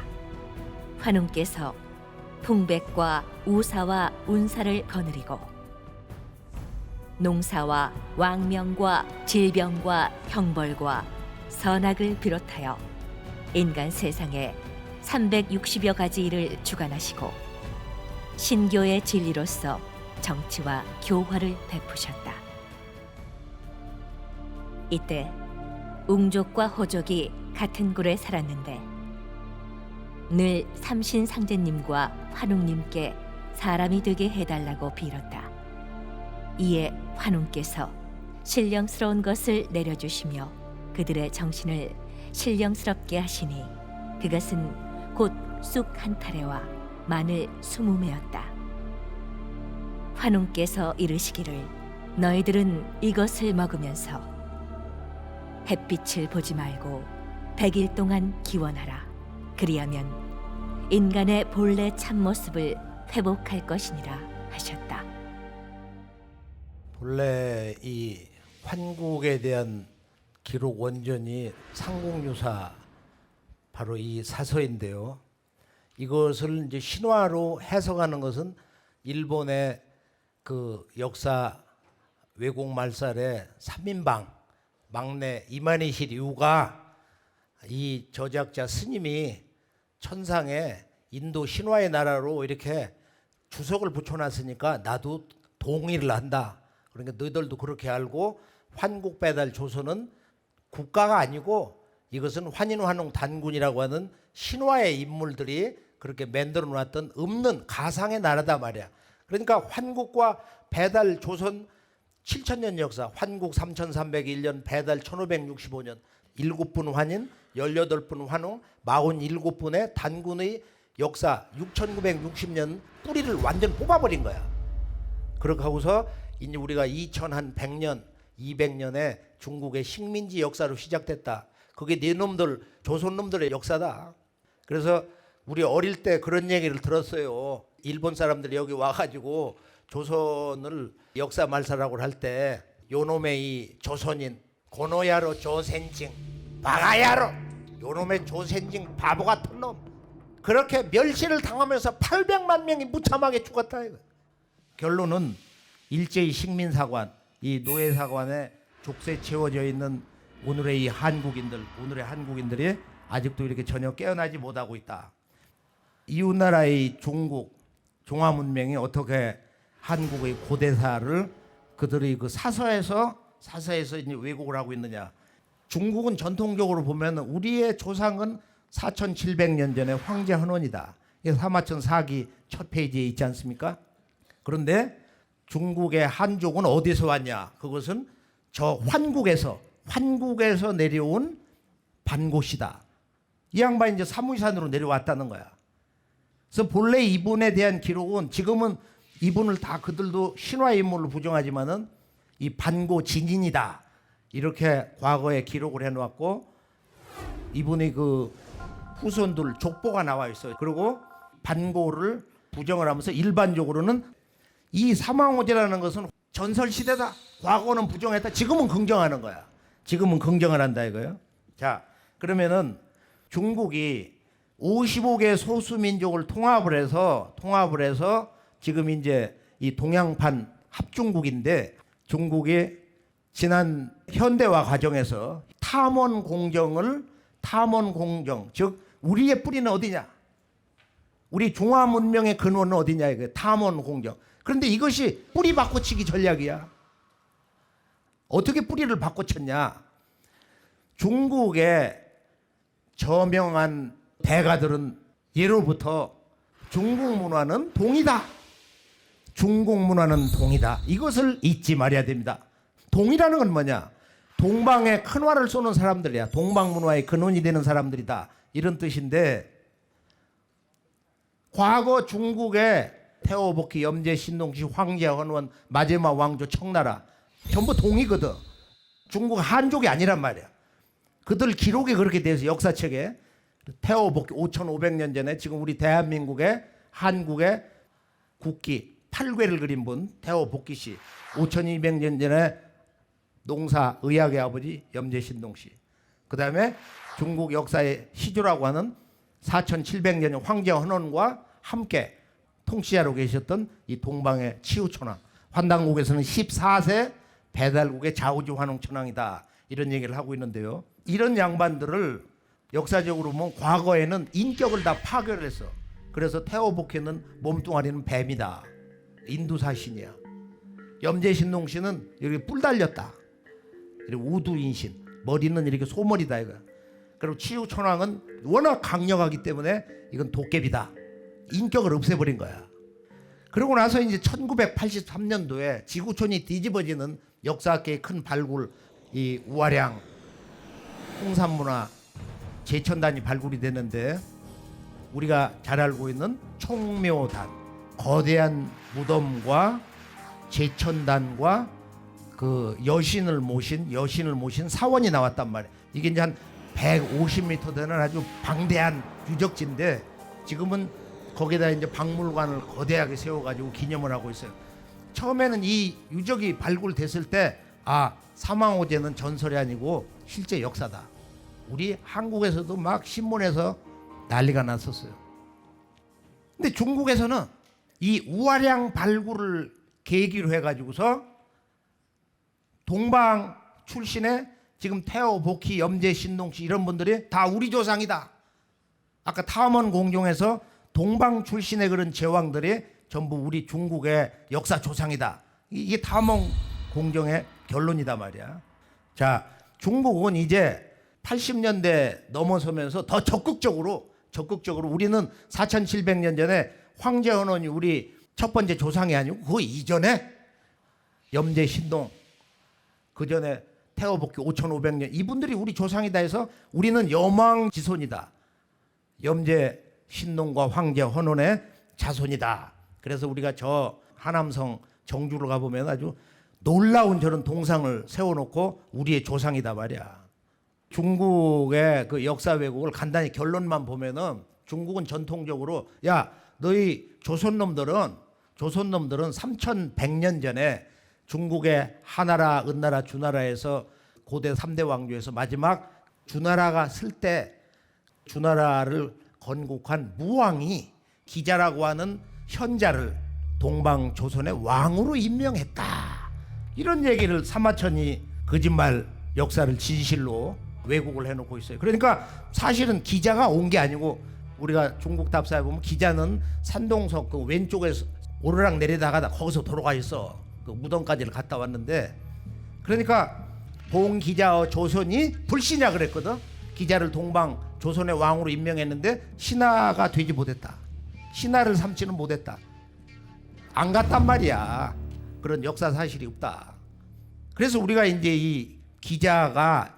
환웅께서 풍백과 우사와 운사를 거느리고 농사와 왕명과 질병과 형벌과 선악을 비롯하여 인간 세상에 360여 가지 일을 주관하시고 신교의 진리로서 정치와 교화를 베푸셨다. 이때 웅족과 호족이 같은 굴에 살았는데 늘 삼신상제님과 환웅님께 사람이 되게 해달라고 빌었다. 이에 환웅께서 신령스러운 것을 내려주시며 그들의 정신을 신령스럽게 하시니 그것은 곧 쑥 한 타래와 마늘 20매였다. 환웅께서 이르시기를 너희들은 이것을 먹으면서 햇빛을 보지 말고 100일 동안 기원하라. 그리하면 인간의 본래 참모습을 회복할 것이니라 하셨다. 본래 이 환국에 대한 기록 원전이 삼국유사 바로 이 사서인데요. 이것을 이제 신화로 해석하는 것은 일본의 그 역사 왜곡 말살의 3인방 막내 이만희실 이후가 이 저작자 스님이 천상에 인도 신화의 나라로 이렇게 주석을 붙여놨으니까 나도 동의를 한다. 그러니까 너희들도 그렇게 알고 환국 배달 조선은 국가가 아니고 이것은 환인환웅 단군이라고 하는 신화의 인물들이 그렇게 만들어 놨던 없는 가상의 나라다 말이야. 그러니까 환국과 배달 조선 7,000년 역사, 환국 3,301년, 배달 1,565년, 7분 환인, 18분 환웅, 47분의 단군의 역사 6,960년 뿌리를 완전 뽑아버린 거야. 그렇게 하고서 이제 우리가 2,100년, 200년에 중국의 식민지 역사로 시작됐다. 그게 네 놈들, 조선 놈들의 역사다. 그래서 우리 어릴 때 그런 얘기를 들었어요. 일본 사람들이 여기 와가지고 조선을 역사 말살하고 할 때 요놈의 이 조선인 고노야로 조센징 바가야로 요놈의 조센징 바보 같은 놈 그렇게 멸시를 당하면서 800만 명이 무참하게 죽었다 이거. 결론은 일제히 식민사관, 이 노예사관에 족쇄 채워져 있는 오늘의 이 한국인들, 오늘의 한국인들이 아직도 이렇게 전혀 깨어나지 못하고 있다. 이웃나라의 중국, 중화문명이 어떻게 한국의 고대사를 그들의 그 사서에서 이제 왜곡을 하고 있느냐. 중국은 전통적으로 보면 우리의 조상은 4700년 전에 황제 헌원이다. 이게 사마천 사기 첫 페이지에 있지 않습니까? 그런데 중국의 한족은 어디서 왔냐? 그것은 저 환국에서 내려온 반고시다. 이 양반이 이제 사무이산으로 내려왔다는 거야. 그래서 본래 이분에 대한 기록은 지금은 이분을 다 그들도 신화의 인물로 부정하지만은 이 반고 진인이다. 이렇게 과거에 기록을 해놓았고 이분의 그 후손들 족보가 나와 있어요. 그리고 반고를 부정을 하면서 일반적으로는 이 사망오제라는 것은 전설 시대다. 과거는 부정했다. 지금은 긍정하는 거야. 지금은 긍정을 한다 이거예요. 자, 그러면은 중국이 55개 소수민족을 통합을 해서 지금 이제 이 동양판 합중국인데 중국이 지난 현대화 과정에서 탐원 공정, 즉 우리의 뿌리는 어디냐? 우리 중화 문명의 근원은 어디냐 이거 탐원 공정. 그런데 이것이 뿌리 바꿔치기 전략이야. 어떻게 뿌리를 바꿔쳤냐? 중국의 저명한 대가들은 예로부터 중국 문화는 동이다. 중국 문화는 동이다. 이것을 잊지 말아야 됩니다. 동이라는 건 뭐냐? 동방에 큰 활을 쏘는 사람들이야. 동방 문화의 근원이 되는 사람들이다. 이런 뜻인데 과거 중국의 태오복희, 염제, 신동시, 황제, 헌원, 마제마, 왕조, 청나라 전부 동이거든. 중국 한족이 아니란 말이야. 그들 기록이 그렇게 돼서 역사책에 태오복희 5500년 전에 지금 우리 대한민국의 한국의 국기 8궤를 그린 분 태오복희 씨 5200년 전에 농사 의학의 아버지 염제 신동씨 그 다음에 중국 역사의 시조라고 하는 4700년 황제 헌원과 함께 통치자로 계셨던 이 동방의 치우천왕 환단국에서는 14세 배달국의 좌우지 환웅천왕이다 이런 얘기를 하고 있는데요. 이런 양반들을 역사적으로 보면 과거에는 인격을 다 파괴를 했어. 그래서 태오복희는 몸뚱아리는 뱀이다. 인두사신이야. 염제신동씨는 여기 뿔 달렸다. 그리고 우두인신 머리는 이렇게 소머리다 이거야. 그리고 치우천왕은 워낙 강력하기 때문에 이건 도깨비다. 인격을 없애버린 거야. 그러고 나서 이제 1983년도에 지구촌이 뒤집어지는 역사학계의 큰 발굴 이 우아량 홍산문화 제천단이 발굴이 되는데 우리가 잘 알고 있는 총묘단 거대한 무덤과 제천단과 그 여신을 모신 사원이 나왔단 말이에요. 이게 이제 한 150m 되는 아주 방대한 유적지인데 지금은 거기다 이제 박물관을 거대하게 세워가지고 기념을 하고 있어요. 처음에는 이 유적이 발굴됐을 때 사망오제는 전설이 아니고 실제 역사다. 우리 한국에서도 막 신문에서 난리가 났었어요. 근데 중국에서는 이 우아량 발굴을 계기로 해가지고서 동방 출신의 지금 태오복희, 염제, 신동씨 이런 분들이 다 우리 조상이다. 아까 탐원 공정에서 동방 출신의 그런 제왕들이 전부 우리 중국의 역사 조상이다. 이게 탐원 공정의 결론이다 말이야. 자, 중국은 이제 80년대 넘어서면서 더 적극적으로 우리는 4700년 전에 황제 헌원이 우리 첫 번째 조상이 아니고 그 이전에 염제, 신동 그 전에 태오복희 5500년 이분들이 우리 조상이다 해서 우리는 여망지손이다. 염제, 신동과 황제 헌원의 자손이다. 그래서 우리가 저 하남성 정주를 가보면 아주 놀라운 저런 동상을 세워놓고 우리의 조상이다 말이야. 중국의 그 역사 왜곡을 간단히 결론만 보면은 중국은 전통적으로 너희 조선놈들은 3100년 전에 중국의 하나라, 은나라, 주나라에서 고대 3대 왕조에서 마지막 주나라가 쓸 때 주나라를 건국한 무왕이 기자라고 하는 현자를 동방 조선의 왕으로 임명했다. 이런 얘기를 사마천이 거짓말 역사를 진실로 왜곡을 해놓고 있어요. 그러니까 사실은 기자가 온 게 아니고, 우리가 중국 답사에 보면 기자는 산동석 그 왼쪽에서 오르락 내리다가 거기서 돌아가 있어. 그 무덤까지를 갔다 왔는데, 그러니까 봉 기자 조선이 불신이야 그랬거든. 기자를 동방 조선의 왕으로 임명했는데 신하가 되지 못했다. 신하를 삼지는 못했다. 안 갔단 말이야. 그런 역사 사실이 없다. 그래서 우리가 이제 이 기자가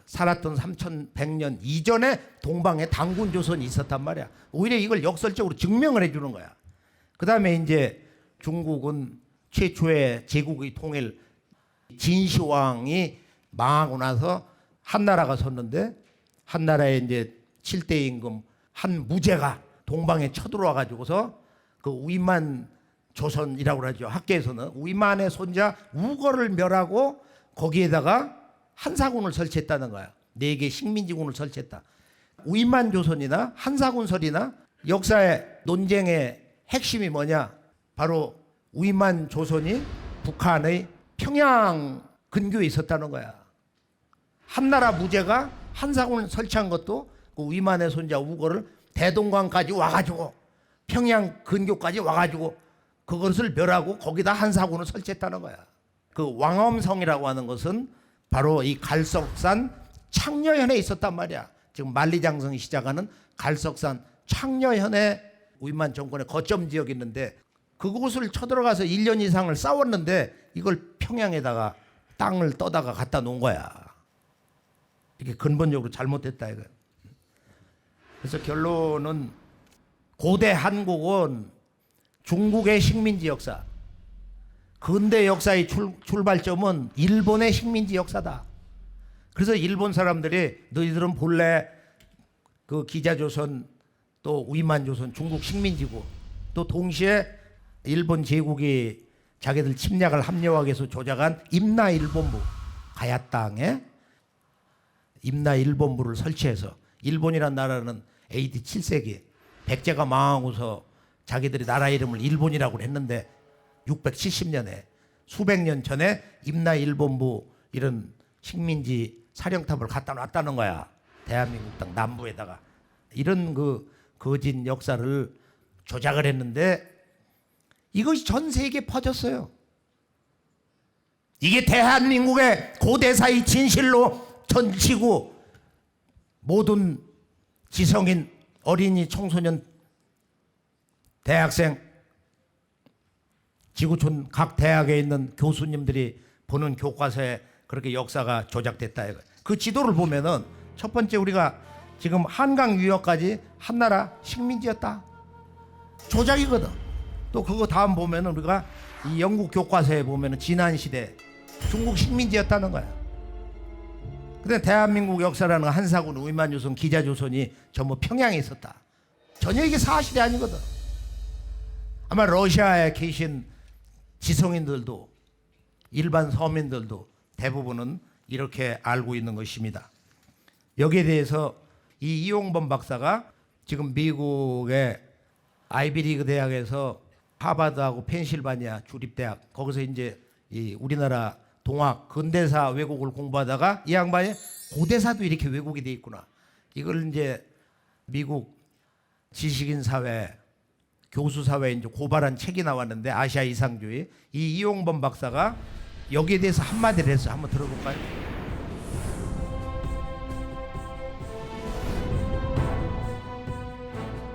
살았던 3100년 이전에 동방에 당군 조선이 있었단 말이야. 오히려 이걸 역설적으로 증명을 해주는 거야. 그 다음에 이제 중국은 최초의 제국의 통일 진시황이 망하고 나서 한나라가 섰는데, 한나라에 이제 7대 임금 한 무제가 동방에 쳐들어와 가지고서 그 우이만 조선이라고 그러죠. 학계에서는 우이만의 손자 우거를 멸하고 거기에다가 한사군을 설치했다는 거야. 4개 식민지군을 설치했다. 우이만 조선이나 한사군설이나 역사의 논쟁의 핵심이 뭐냐? 바로 우이만 조선이 북한의 평양 근교에 있었다는 거야. 한나라 무제가 한사군을 설치한 것도 그 우이만의 손자 우거를 대동강까지 와가지고 평양 근교까지 와가지고 그것을 멸하고 거기다 한사군을 설치했다는 거야. 그 왕엄성이라고 하는 것은 바로 이 갈석산 창녀현에 있었단 말이야. 지금 만리장성이 시작하는 갈석산 창녀현에 우이만 정권의 거점 지역이 있는데, 그곳을 쳐들어가서 1년 이상을 싸웠는데 이걸 평양에다가 땅을 떠다가 갖다 놓은 거야. 이게 근본적으로 잘못됐다 이거. 그래서 결론은 고대 한국은 중국의 식민지 역사, 근대 역사의 출발점은 일본의 식민지 역사다. 그래서 일본 사람들이 너희들은 본래 그 기자조선 또 우이만조선 중국 식민지고, 또 동시에 일본 제국이 자기들 침략을 합리화하기 위해서 조작한 임나일본부, 가야 땅에 임나일본부를 설치해서, 일본이란 나라는 AD 7세기 백제가 망하고서 자기들이 나라 이름을 일본이라고 했는데 670년에 수백 년 전에 임나일본부 이런 식민지 사령탑을 갖다 놨다는 거야. 대한민국 땅 남부에다가. 이런 그 거짓 역사를 조작을 했는데 이것이 전 세계에 퍼졌어요. 이게 대한민국의 고대사의 진실로 전치고 모든 지성인 어린이 청소년 대학생 지구촌 각 대학에 있는 교수님들이 보는 교과서에 그렇게 역사가 조작됐다. 그 지도를 보면은 첫 번째 우리가 지금 한강 유역까지 한나라 식민지였다. 조작이거든. 또 그거 다음 보면은 우리가 이 영국 교과서에 보면은 지난 시대 중국 식민지였다는 거야. 근데 대한민국 역사라는 한사군, 우이만조선, 기자조선이 전부 평양에 있었다. 전혀 이게 사실이 아니거든. 아마 러시아에 계신 지성인들도 일반 서민들도 대부분은 이렇게 알고 있는 것입니다. 여기에 대해서 이 이용범 박사가 지금 미국의 아이비리그 대학에서 하버드하고 펜실바니아 주립대학, 거기서 이제 이 우리나라 동학 근대사 왜곡을 공부하다가 이 양반이 고대사도 이렇게 왜곡이 돼 있구나. 이걸 이제 미국 지식인 사회, 교수 사회에 이제 고발한 책이 나왔는데, 아시아 이상주의. 이 이용범 박사가 여기에 대해서 한마디를 했어. 한번 들어볼까요?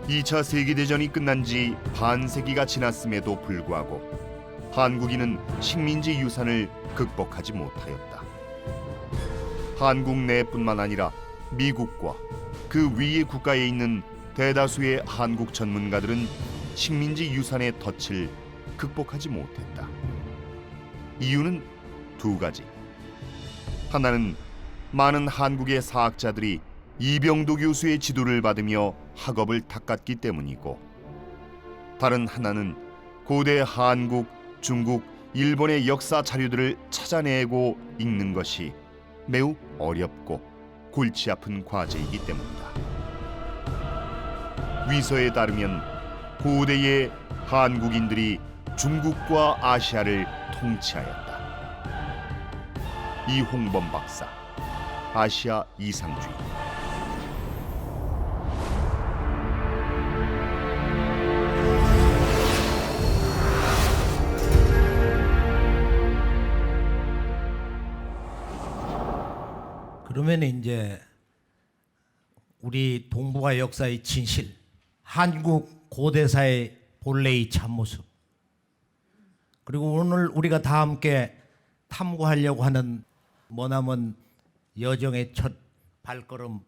(2차) 세계대전이 끝난 지 반세기가 지났음에도 불구하고 한국인은 식민지 유산을 극복하지 못하였다. 한국 내뿐만 아니라 미국과 그 위의 국가에 있는 대다수의 한국 전문가들은 식민지 유산의 덫을 극복하지 못했다. 이유는 두 가지. 하나는 많은 한국의 사학자들이 이병도 교수의 지도를 받으며 학업을 닦았기 때문이고, 다른 하나는 고대 한국, 중국, 일본의 역사 자료들을 찾아내고 읽는 것이 매우 어렵고 골치 아픈 과제이기 때문이다. 위서에 따르면 고대의 한국인들이 중국과 아시아를 통치하였다. 이홍범 박사, 아시아 이상주의. 그러면 이제 우리 동북아 역사의 진실, 한국 고대사의 본래의 참모습, 그리고 오늘 우리가 다 함께 탐구하려고 하는 머나먼 여정의 첫 발걸음,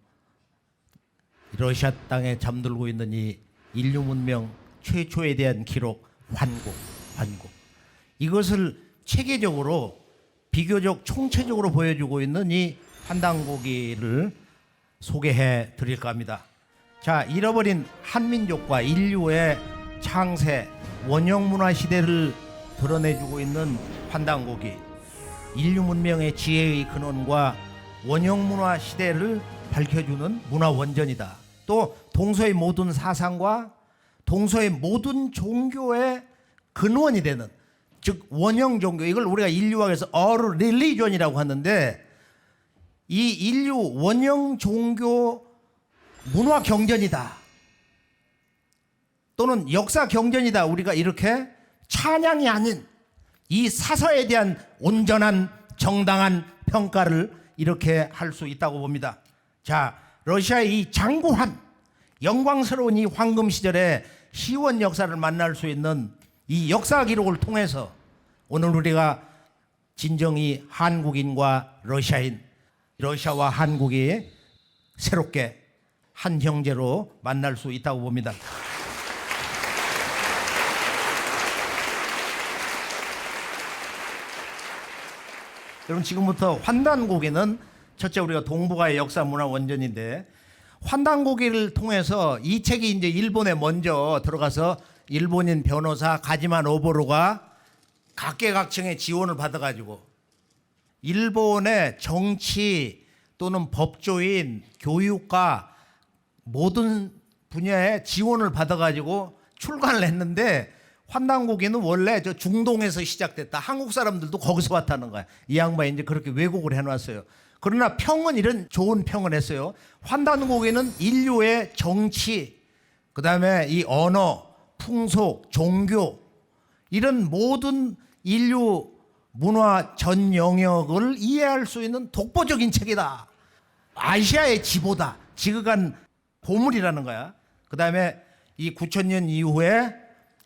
러시아 땅에 잠들고 있는 이 인류 문명 최초에 대한 기록, 환국. 이것을 체계적으로 비교적 총체적으로 보여주고 있는 이 환단고기를 소개해 드릴까 합니다. 자, 잃어버린 한민족과 인류의 창세, 원형문화 시대를 드러내주고 있는 환단고기, 인류 문명의 지혜의 근원과 원형문화 시대를 밝혀주는 문화원전이다. 또 동서의 모든 사상과 동서의 모든 종교의 근원이 되는, 즉 원형 종교, 이걸 우리가 인류학에서 어르 릴리전이라고 하는데, 이 인류 원형 종교 문화 경전이다, 또는 역사 경전이다, 우리가 이렇게 찬양이 아닌 이 사서에 대한 온전한 정당한 평가를 이렇게 할 수 있다고 봅니다. 자, 러시아의 이 장구한 영광스러운 이 황금 시절의 시원 역사를 만날 수 있는 이 역사 기록을 통해서 오늘 우리가 진정이 한국인과 러시아인, 러시아와 한국이 새롭게 한 형제로 만날 수 있다고 봅니다. 그럼 지금부터 환단고기는 첫째 우리가 동북아의 역사 문화 원전인데, 환단고기를 통해서 이 책이 이제 일본에 먼저 들어가서 일본인 변호사 가지마 노보루가 각계각층의 지원을 받아가지고 일본의 정치 또는 법조인, 교육가 모든 분야에 지원을 받아가지고 출간을 했는데, 환단고기는 원래 저 중동에서 시작됐다, 한국 사람들도 거기서 왔다는 거야. 이 양반이 이제 그렇게 왜곡을 해놨어요. 그러나 평은 이런 좋은 평을 했어요. 환단고기는 인류의 정치, 그 다음에 이 언어, 풍속, 종교, 이런 모든 인류 문화 전 영역을 이해할 수 있는 독보적인 책이다. 아시아의 지보다, 지극한 보물이라는 거야. 그 다음에 이 9,000년 이후에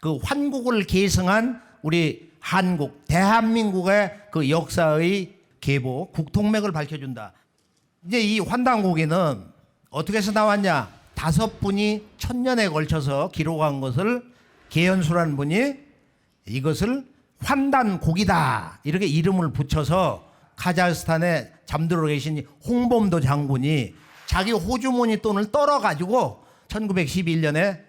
그 환국을 계승한 우리 한국, 대한민국의 그 역사의 계보, 국통맥을 밝혀준다. 이제 이 환단고기는 어떻게 해서 나왔냐? 5분이 1000년에 걸쳐서 기록한 것을 계연수라는 분이 이것을 환단고기다 이렇게 이름을 붙여서 카자흐스탄에 잠들어 계신 홍범도 장군이 자기 호주머니 돈을 떨어가지고 1911년에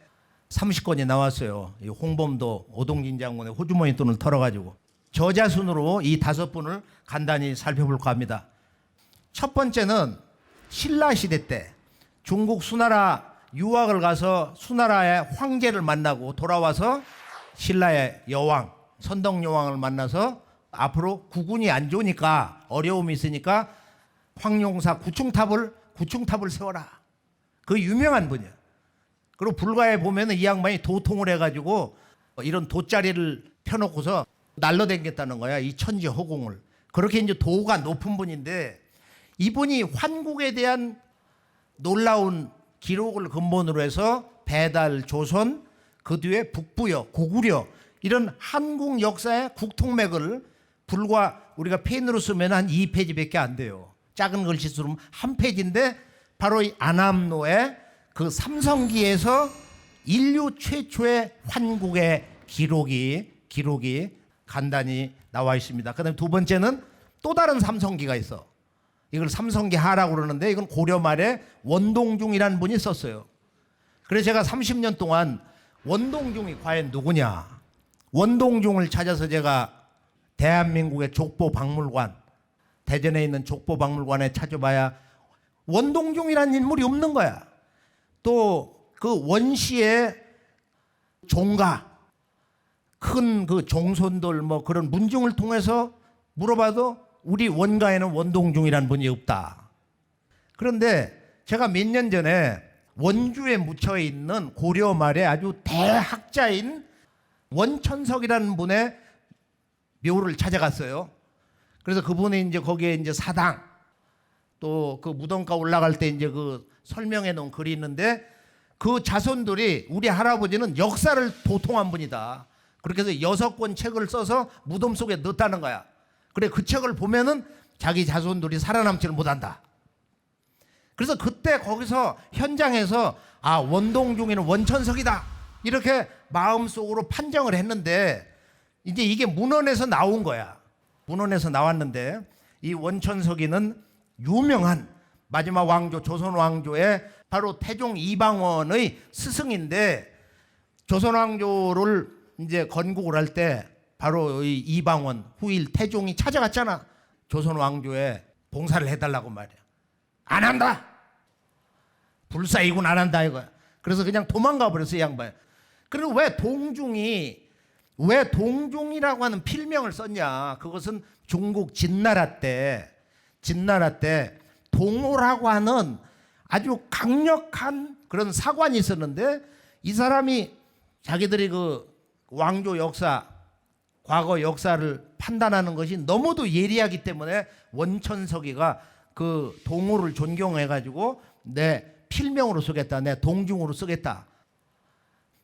30권이 나왔어요. 이 홍범도 오동진 장군의 호주머니 돈을 털어가지고. 저자순으로 이 5분을 간단히 살펴볼까 합니다. 첫 번째는 신라 시대 때 중국 수나라 유학을 가서 수나라의 황제를 만나고 돌아와서 신라의 여왕 선덕여왕을 만나서 앞으로 국운이 안 좋으니까, 어려움이 있으니까 황룡사 구충탑을 세워라. 그 유명한 분이야. 그리고 불가에 보면은 이 양반이 도통을 해가지고 이런 돗자리를 펴놓고서 날라다녔다는 거야, 이 천지 허공을. 그렇게 이제 도가 높은 분인데, 이분이 환국에 대한 놀라운 기록을 근본으로 해서 배달, 조선, 그 뒤에 북부여, 고구려, 이런 한국 역사의 국통맥을 불과 우리가 펜으로 쓰면 한 2페이지밖에 안 돼요. 작은 글씨수로 한 페이지인데, 바로 이 안암로의 그 삼성기에서 인류 최초의 환국의 기록이 간단히 나와 있습니다. 그 다음에 두 번째는 또 다른 삼성기가 있어. 이걸 삼성기하라고 그러는데, 이건 고려 말에 원동중이라는 분이 썼어요. 그래서 제가 30년 동안 원동중이 과연 누구냐, 원동중을 찾아서 제가 대한민국의 족보박물관, 대전에 있는 족보박물관에 찾아봐야 원동중이라는 인물이 없는 거야. 또 그 원시의 종가 큰 그 종손들 뭐 그런 문중을 통해서 물어봐도 우리 원가에는 원동중이라는 분이 없다. 그런데 제가 몇 년 전에 원주에 묻혀 있는 고려 말에 아주 대학자인 원천석이라는 분의 묘를 찾아갔어요. 그래서 그분이 이제 거기에 이제 사당 또 그 무덤가 올라갈 때 이제 그 설명해 놓은 글이 있는데 그 자손들이 우리 할아버지는 역사를 도통한 분이다. 그렇게 해서 6권 책을 써서 무덤 속에 넣었다는 거야. 그래 그 책을 보면은 자기 자손들이 살아남지를 못한다. 그래서 그때 거기서 현장에서 아 원동중이는 원천석이다 이렇게 마음속으로 판정을 했는데 이제 이게 문헌에서 나온 거야. 문헌에서 나왔는데 이 원천석이는 유명한 마지막 왕조 조선 왕조의 바로 태종 이방원의 스승인데 조선 왕조를 이제 건국을 할 때 바로 이 이방원 후일 태종이 찾아갔잖아. 조선 왕조에 봉사를 해달라고 말이야. 안 한다. 불사이군 안 한다 이거야. 그래서 그냥 도망가 버렸어 이 양반. 그리고 왜 동중이라고 하는 필명을 썼냐? 그것은 중국 진나라 때 동호라고 하는 아주 강력한 그런 사관이 있었는데 이 사람이 자기들이 그 왕조 역사, 과거 역사를 판단하는 것이 너무도 예리하기 때문에 원천석이가 그 동호를 존경해가지고 내 필명으로 쓰겠다, 내 동중으로 쓰겠다.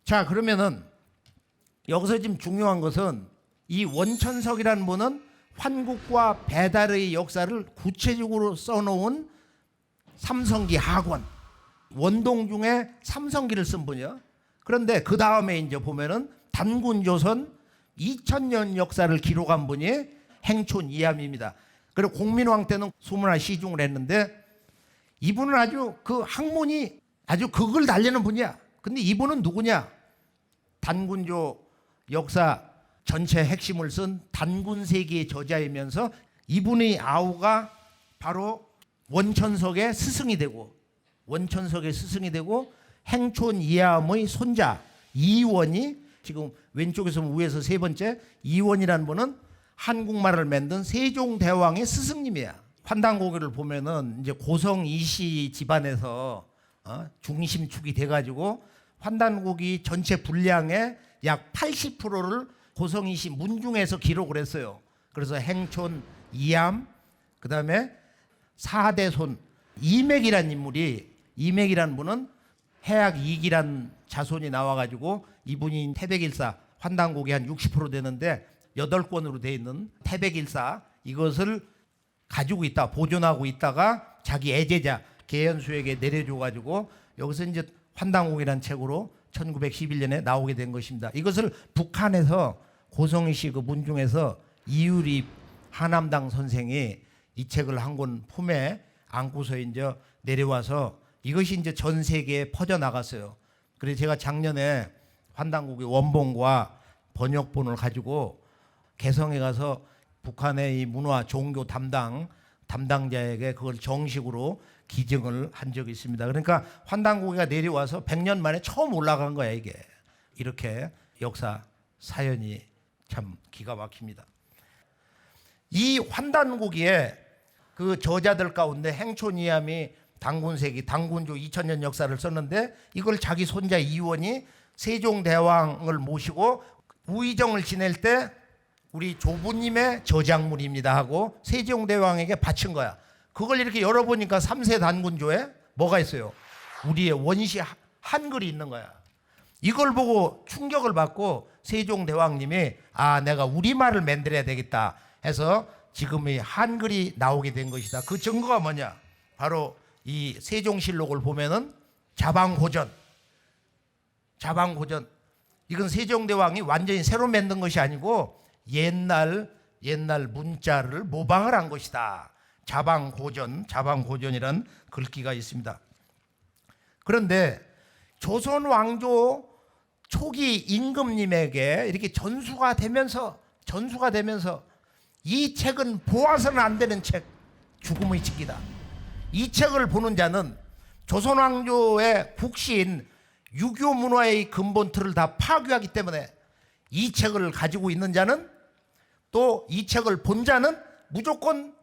자 그러면은 여기서 지금 중요한 것은 이 원천석이라는 분은 환국과 배달의 역사를 구체적으로 써놓은 삼성기 학원 원동중에 삼성기를 쓴 분이요. 그런데 그 다음에 이제 보면은 단군조선 2000년 역사를 기록한 분이 행촌 이암입니다. 그리고 공민왕 때는 소문화 시중을 했는데 이분은 아주 그 학문이 아주 극을 달리는 분이야. 근데 이분은 누구냐? 단군조 역사 전체 핵심을 쓴 단군세기의 저자이면서 이분의 아우가 바로 원천석의 스승이 되고 행촌 이암의 손자 이원이 지금 왼쪽에서 위에서 세 번째 이원이라는 분은 한국말을 만든 세종대왕의 스승님이야. 환단고기를 보면은 이제 고성 이씨 집안에서 중심축이 돼가지고 환단고기 전체 분량의 약 80%를 고성 이씨 문중에서 기록을 했어요. 그래서 행촌 이암 그다음에 사대손 이맥이라는 분은 해약 이기란 자손이 나와가지고 이분이 태백일사 환단고기 한 60% 되는데 8권으로 되어 있는 태백일사 이것을 가지고 있다 보존하고 있다가 자기 애제자 계현수에게 내려줘가지고 여기서 이제 환단고기란 책으로 1911년에 나오게 된 것입니다. 이것을 북한에서 고성희 씨 그 문중에서 이유립 하남당 선생이 이 책을 한 권 품에 안고서 이제 내려와서 이것이 이제 전 세계에 퍼져 나갔어요. 그래서 제가 작년에 환단고기 원본과 번역본을 가지고 개성에 가서 북한의 이 문화 종교 담당자에게 그걸 정식으로 기증을 한 적이 있습니다. 그러니까 환단고기가 내려와서 100년 만에 처음 올라간 거야 이게. 이렇게 역사 사연이 참 기가 막힙니다. 이 환단고기에 그 저자들 가운데 행촌이암이 단군세기, 단군조 2000년 역사를 썼는데 이걸 자기 손자 이원이 세종대왕을 모시고 우의정을 지낼 때 우리 조부님의 저작물입니다 하고 세종대왕에게 바친 거야. 그걸 이렇게 열어보니까 3세 단군조에 뭐가 있어요? 우리의 원시 한글이 있는 거야. 이걸 보고 충격을 받고 세종대왕님이 내가 우리말을 만들어야 되겠다 해서 지금 이 한글이 나오게 된 것이다. 그 증거가 뭐냐? 바로 이 세종실록을 보면은 자방고전 이건 세종대왕이 완전히 새로 만든 것이 아니고 옛날 문자를 모방을 한 것이다. 자방고전이란 글귀가 있습니다. 그런데 조선 왕조 초기 임금님에게 이렇게 전수가 되면서 이 책은 보아서는 안 되는 책, 죽음의 책이다. 이 책을 보는 자는 조선 왕조의 국시인 유교 문화의 근본틀을 다 파괴하기 때문에 이 책을 가지고 있는 자는 또 이 책을 본 자는 무조건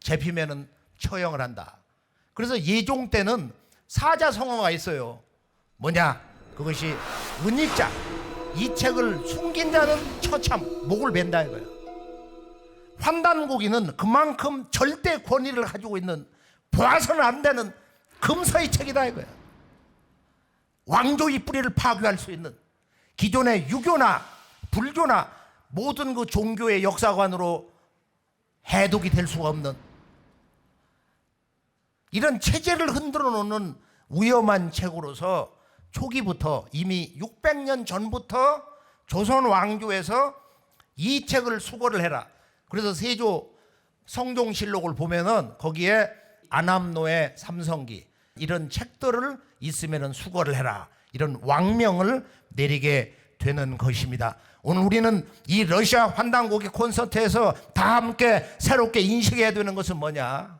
잡히면은 처형을 한다. 그래서 예종 때는 사자성어가 있어요. 뭐냐? 그것이 은닉자. 이 책을 숨긴 자는 처참 목을 벤다 이거예요. 환단고기는 그만큼 절대 권위를 가지고 있는 보아서는 안 되는 금서의 책이다 이거예요. 왕조의 뿌리를 파괴할 수 있는 기존의 유교나 불교나 모든 그 종교의 역사관으로 해독이 될 수가 없는 이런 체제를 흔들어 놓는 위험한 책으로서 초기부터 이미 600년 전부터 조선 왕조에서 이 책을 수거를 해라. 그래서 세조 성종실록을 보면은 거기에 안암노의 삼성기 이런 책들을 있으면은 수거를 해라. 이런 왕명을 내리게 되는 것입니다. 오늘 우리는 이 러시아 환단고기 콘서트에서 다 함께 새롭게 인식해야 되는 것은 뭐냐?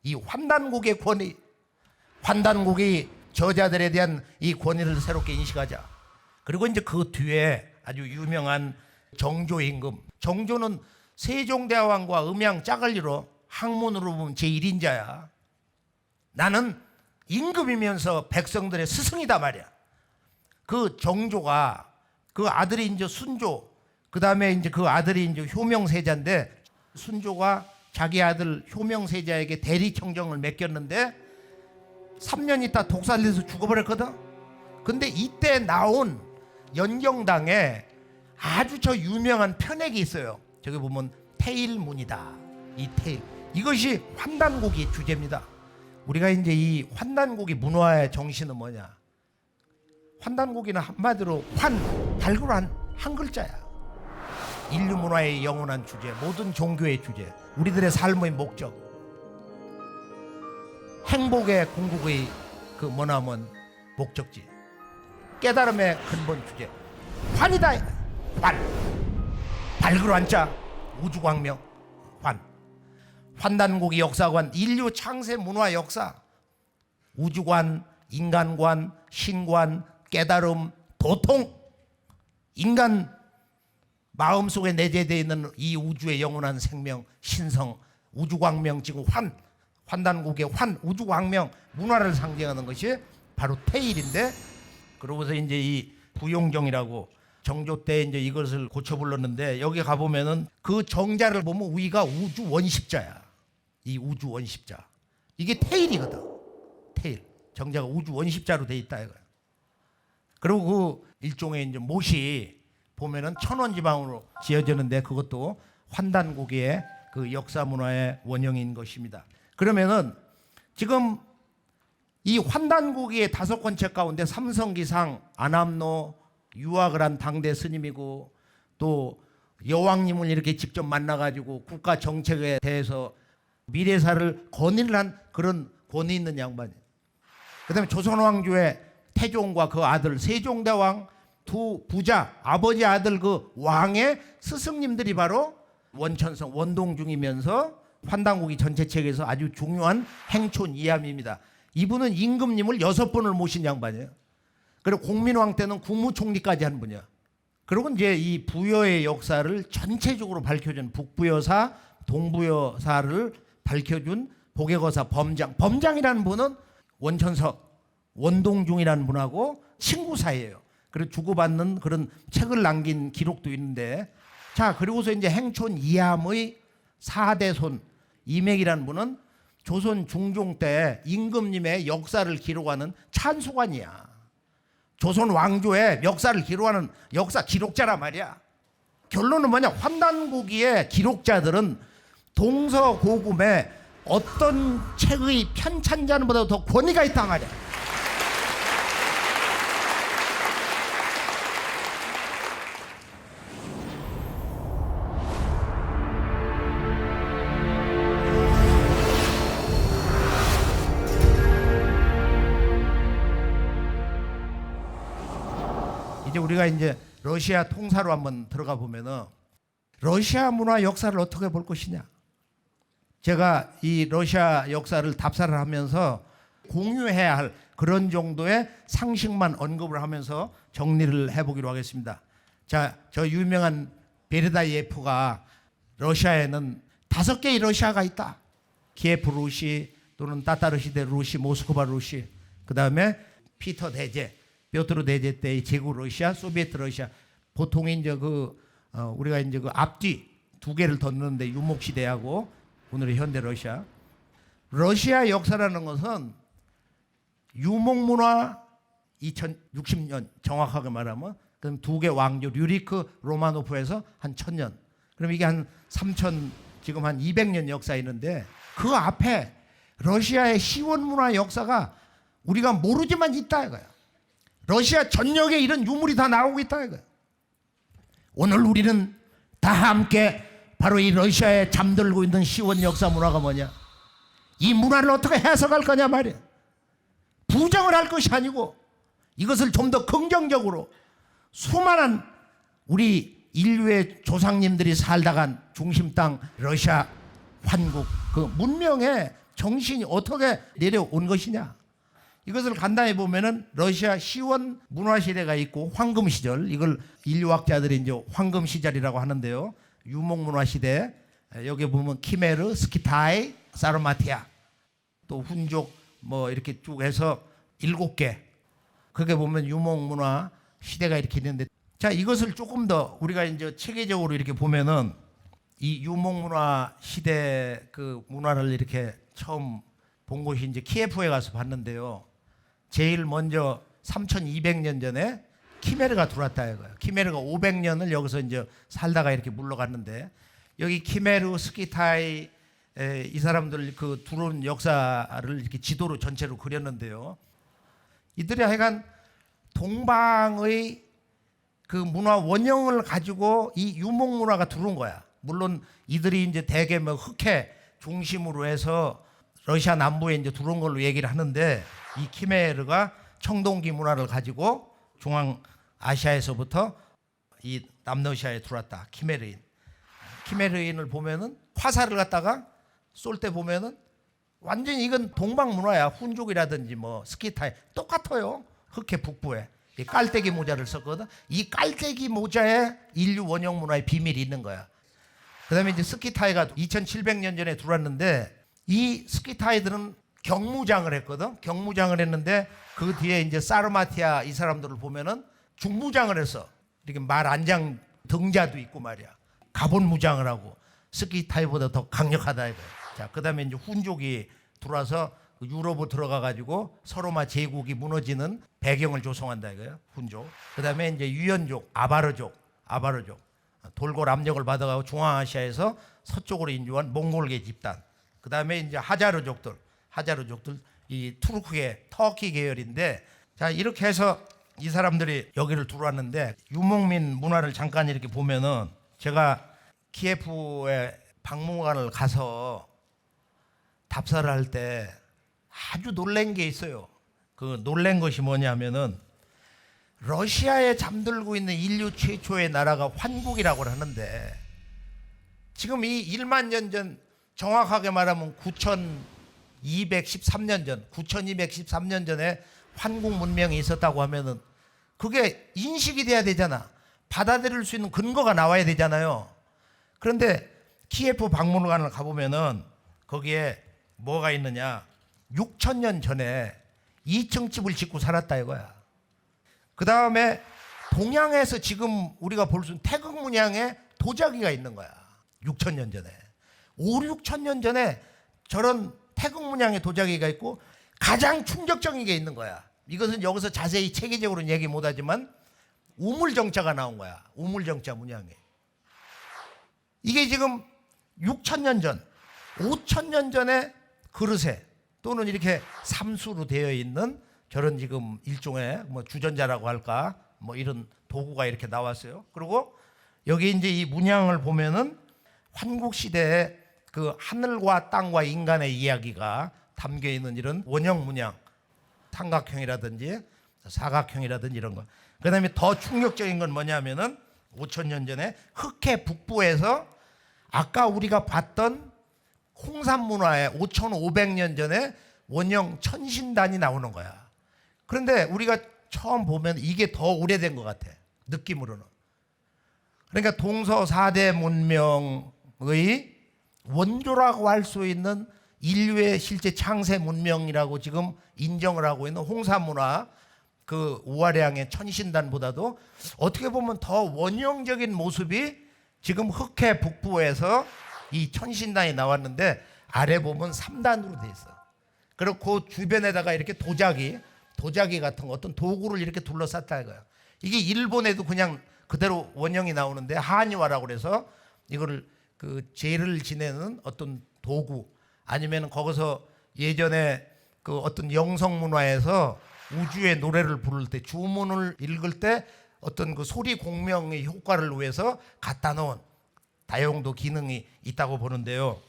이 환단고기의 권위, 환단고기 저자들에 대한 이 권위를 새롭게 인식하자. 그리고 이제 그 뒤에 아주 유명한 정조임금. 정조는 세종대왕과 음양 짝을리로 학문으로 보면 제1인자야. 나는 임금이면서 백성들의 스승이다 말이야. 그 정조가 그 아들이 이제 순조, 그 다음에 이제 그 아들이 이제 효명세자인데 순조가 자기 아들 효명세자에게 대리청정을 맡겼는데 3년 있다 독살돼서 죽어버렸거든. 근데 이때 나온 연경당에 아주 저 유명한 편액이 있어요. 저기 보면 태일문이다. 이 태일. 이것이 환단고기 주제입니다. 우리가 이제 이 환단고기 문화의 정신은 뭐냐? 환단고기는 한마디로 발굴한 한 글자야. 인류 문화의 영원한 주제, 모든 종교의 주제, 우리들의 삶의 목적, 행복의 궁극의 그 뭐냐면 목적지, 깨달음의 근본 주제, 환이다. 발굴한 자, 우주광명, 환단고기 역사관, 인류 창세 문화 역사, 우주관, 인간관, 신관, 깨달음, 도통, 인간 마음속에 내재되어 있는 이 우주의 영원한 생명, 신성, 우주광명, 지금 환단고기의 우주광명, 문화를 상징하는 것이 바로 태일인데, 그러고서 이제 이 부용정이라고 정조 때 이제 이것을 고쳐 불렀는데, 여기 가보면은 그 정자를 보면 위가 우주 원십자야. 이 우주 원십자. 이게 태일이거든. 태일. 정자가 우주 원십자로 돼 있다 이거야. 그리고 그 일종의 이제 못이 보면은 천원지방으로 지어지는데 그것도 환단고기의 그 역사 문화의 원형인 것입니다. 그러면은 지금 이 환단고기의 5권책 가운데 삼성기상, 안암노, 유학을 한 당대 스님이고 또 여왕님을 이렇게 직접 만나가지고 국가 정책에 대해서 미래사를 건의를 한 그런 권위 있는 양반이에요. 그 다음에 조선왕조의 태종과 그 아들 세종대왕 두 부자, 아버지 아들 그 왕의 스승님들이 바로 원천성, 원동중이면서 환단고기 전체 책에서 아주 중요한 행촌 이함입니다. 이분은 임금님을 6번을 모신 양반이에요. 그리고 공민왕 때는 국무총리까지 한 분이야. 그리고 이제 이 부여의 역사를 전체적으로 밝혀준 북부여사, 동부여사를 밝혀준 복외거사 범장이라는 분은 원천석, 원동중이라는 분하고 친구 사이예요. 그리고 주고받는 그런 책을 남긴 기록도 있는데, 자, 그리고서 이제 행촌 이함의 4대손 이맥이라는 분은 조선 중종 때 임금님의 역사를 기록하는 찬수관이야. 조선 왕조의 역사를 기록하는 역사 기록자란 말이야. 결론은 뭐냐? 환단고기의 기록자들은 동서고금의 어떤 책의 편찬자보다 더 권위가 있단 말이야. 이제 우리가 이제 러시아 통사로 한번 들어가 보면은 러시아 문화 역사를 어떻게 볼 것이냐. 제가 이 러시아 역사를 답사를 하면서 공유해야 할 그런 정도의 상식만 언급을 하면서 정리를 해보기로 하겠습니다. 자, 저 유명한 베르다예프가 러시아에는 5개의 러시아가 있다. 키예프 루시 또는 따따르시대 루시, 모스크바 루시, 그 다음에 피터 대제, 뾰트르 대제 때의 제국 러시아, 소비에트 러시아. 보통 이제 우리가 이제 그 앞뒤 2개를 뒀는데 유목 시대하고 오늘의 현대 러시아. 러시아 역사라는 것은 유목 문화 2060년 정확하게 말하면 그럼 2개 왕조 류리크 로마노프에서 한 1000년. 그럼 이게 한 3000 지금 한 200년 역사 있는데 그 앞에 러시아의 시원 문화 역사가 우리가 모르지만 있다 이거야. 러시아 전역에 이런 유물이 다 나오고 있다 이거야. 오늘 우리는 다 함께 바로 이 러시아에 잠들고 있는 시원 역사 문화가 뭐냐? 이 문화를 어떻게 해석할 거냐 말이야. 부정을 할 것이 아니고 이것을 좀 더 긍정적으로 수많은 우리 인류의 조상님들이 살다간 중심 땅 러시아 환국 그 문명의 정신이 어떻게 내려온 것이냐. 이것을 간단히 보면은 러시아 시원 문화 시대가 있고 황금 시절, 이걸 인류학자들이 이제 황금 시절이라고 하는데요. 유목 문화 시대, 여기 보면 키메르, 스키타이, 사르마티아, 또 훈족 뭐 이렇게 쭉 해서 7개. 그게 보면 유목 문화 시대가 이렇게 있는데, 자, 이것을 조금 더 우리가 이제 체계적으로 이렇게 보면은 이 유목 문화 시대 그 문화를 이렇게 처음 본 곳이 이제 키예프에 가서 봤는데요. 제일 먼저 3200년 전에 키메르가 들어왔다 이거예요. 키메르가 500년을 여기서 이제 살다가 이렇게 물러갔는데, 여기 키메르, 스키타이 이 사람들 그 들어온 역사를 이렇게 지도로 전체로 그렸는데요. 이들이 하여간 동방의 그 문화 원형을 가지고 이 유목 문화가 들어온 거야. 물론 이들이 이제 대개 뭐 흑해 중심으로 해서 러시아 남부에 이제 들어온 걸로 얘기를 하는데, 이 키메르가 청동기 문화를 가지고 중앙 아시아에서부터 이 남러시아에 들어왔다. 키메르인. 키메르인을 보면은 화살을 갖다가 쏠 때 보면은 완전히 이건 동방 문화야. 훈족이라든지 뭐 스키타이 똑같아요. 흑해 북부에 이 깔때기 모자를 썼거든. 이 깔때기 모자에 인류 원형 문화의 비밀이 있는 거야. 그다음에 이제 스키타이가 2700년 전에 들어왔는데, 이 스키타이들은 경무장을 했거든. 경무장을 했는데 그 뒤에 이제 사르마티아 이 사람들을 보면은 중무장을 했어. 이렇게 말 안장 등자도 있고 말이야. 가본 무장을 하고 스키타이보다 더 강력하다 이거야. 자, 그다음에 이제 훈족이 들어와서 유럽으로 들어가 가지고 서로마 제국이 무너지는 배경을 조성한다 이거예요. 훈족. 그다음에 이제 유연족, 아바르족 돌골 압력을 받아가고 중앙아시아에서 서쪽으로 인주한 몽골계 집단. 그다음에 이제 하자르족들 이 투르크계 터키 계열인데, 자, 이렇게 해서 이 사람들이 여기를 들어왔는데, 유목민 문화를 잠깐 이렇게 보면은, 제가 키예프에 박물관을 가서 답사를 할 때 아주 놀란 게 있어요. 그 놀란 것이 뭐냐면은, 러시아에 잠들고 있는 인류 최초의 나라가 환국이라고 하는데, 지금 이 1만 년 전, 정확하게 말하면 9213년 전에 환국 문명이 있었다고 하면은 그게 인식이 돼야 되잖아. 받아들일 수 있는 근거가 나와야 되잖아요. 그런데 키예프 박물관을 가보면은 거기에 뭐가 있느냐. 6000년 전에 2층 집을 짓고 살았다 이거야. 그 다음에 동양에서 지금 우리가 볼 수 있는 태극 문양의 도자기가 있는 거야. 6000년 전에. 5,6,000년 전에 저런 태극 문양의 도자기가 있고, 가장 충격적인 게 있는 거야. 이것은 여기서 자세히 체계적으로는 얘기 못하지만 우물정자가 나온 거야. 우물정자 문양이. 이게 지금 6,000년 전, 5,000년 전에 그릇에 또는 이렇게 삼수로 되어 있는 저런 지금 일종의 뭐 주전자라고 할까 뭐 이런 도구가 이렇게 나왔어요. 그리고 여기 이제 이 문양을 보면은 환국 시대에 그 하늘과 땅과 인간의 이야기가 담겨 있는 이런 원형 문양, 삼각형이라든지 사각형이라든지 이런 거. 그다음에 더 충격적인 건 뭐냐면은 5,000년 전에 흑해 북부에서 아까 우리가 봤던 홍산 문화에 5,500년 전에 원형 천신단이 나오는 거야. 그런데 우리가 처음 보면 이게 더 오래된 것 같아. 느낌으로는. 그러니까 동서 4대 문명의 원조라고 할 수 있는 인류의 실제 창세 문명이라고 지금 인정을 하고 있는 홍사문화, 그 우아량의 천신단보다도 어떻게 보면 더 원형적인 모습이 지금 흑해 북부에서 이 천신단이 나왔는데 아래 보면 3단으로 돼 있어. 그리고 그 주변에다가 이렇게 도자기 같은 거, 어떤 도구를 이렇게 둘러쌌다 이거야. 이게 일본에도 그냥 그대로 원형이 나오는데 한의화라고 그래서 이거를 그 죄를 지내는 어떤 도구, 아니면 거기서 예전에 그 어떤 영성 문화에서 우주의 노래를 부를 때, 주문을 읽을 때 어떤 그 소리 공명의 효과를 위해서 갖다 놓은 다용도 기능이 있다고 보는데요.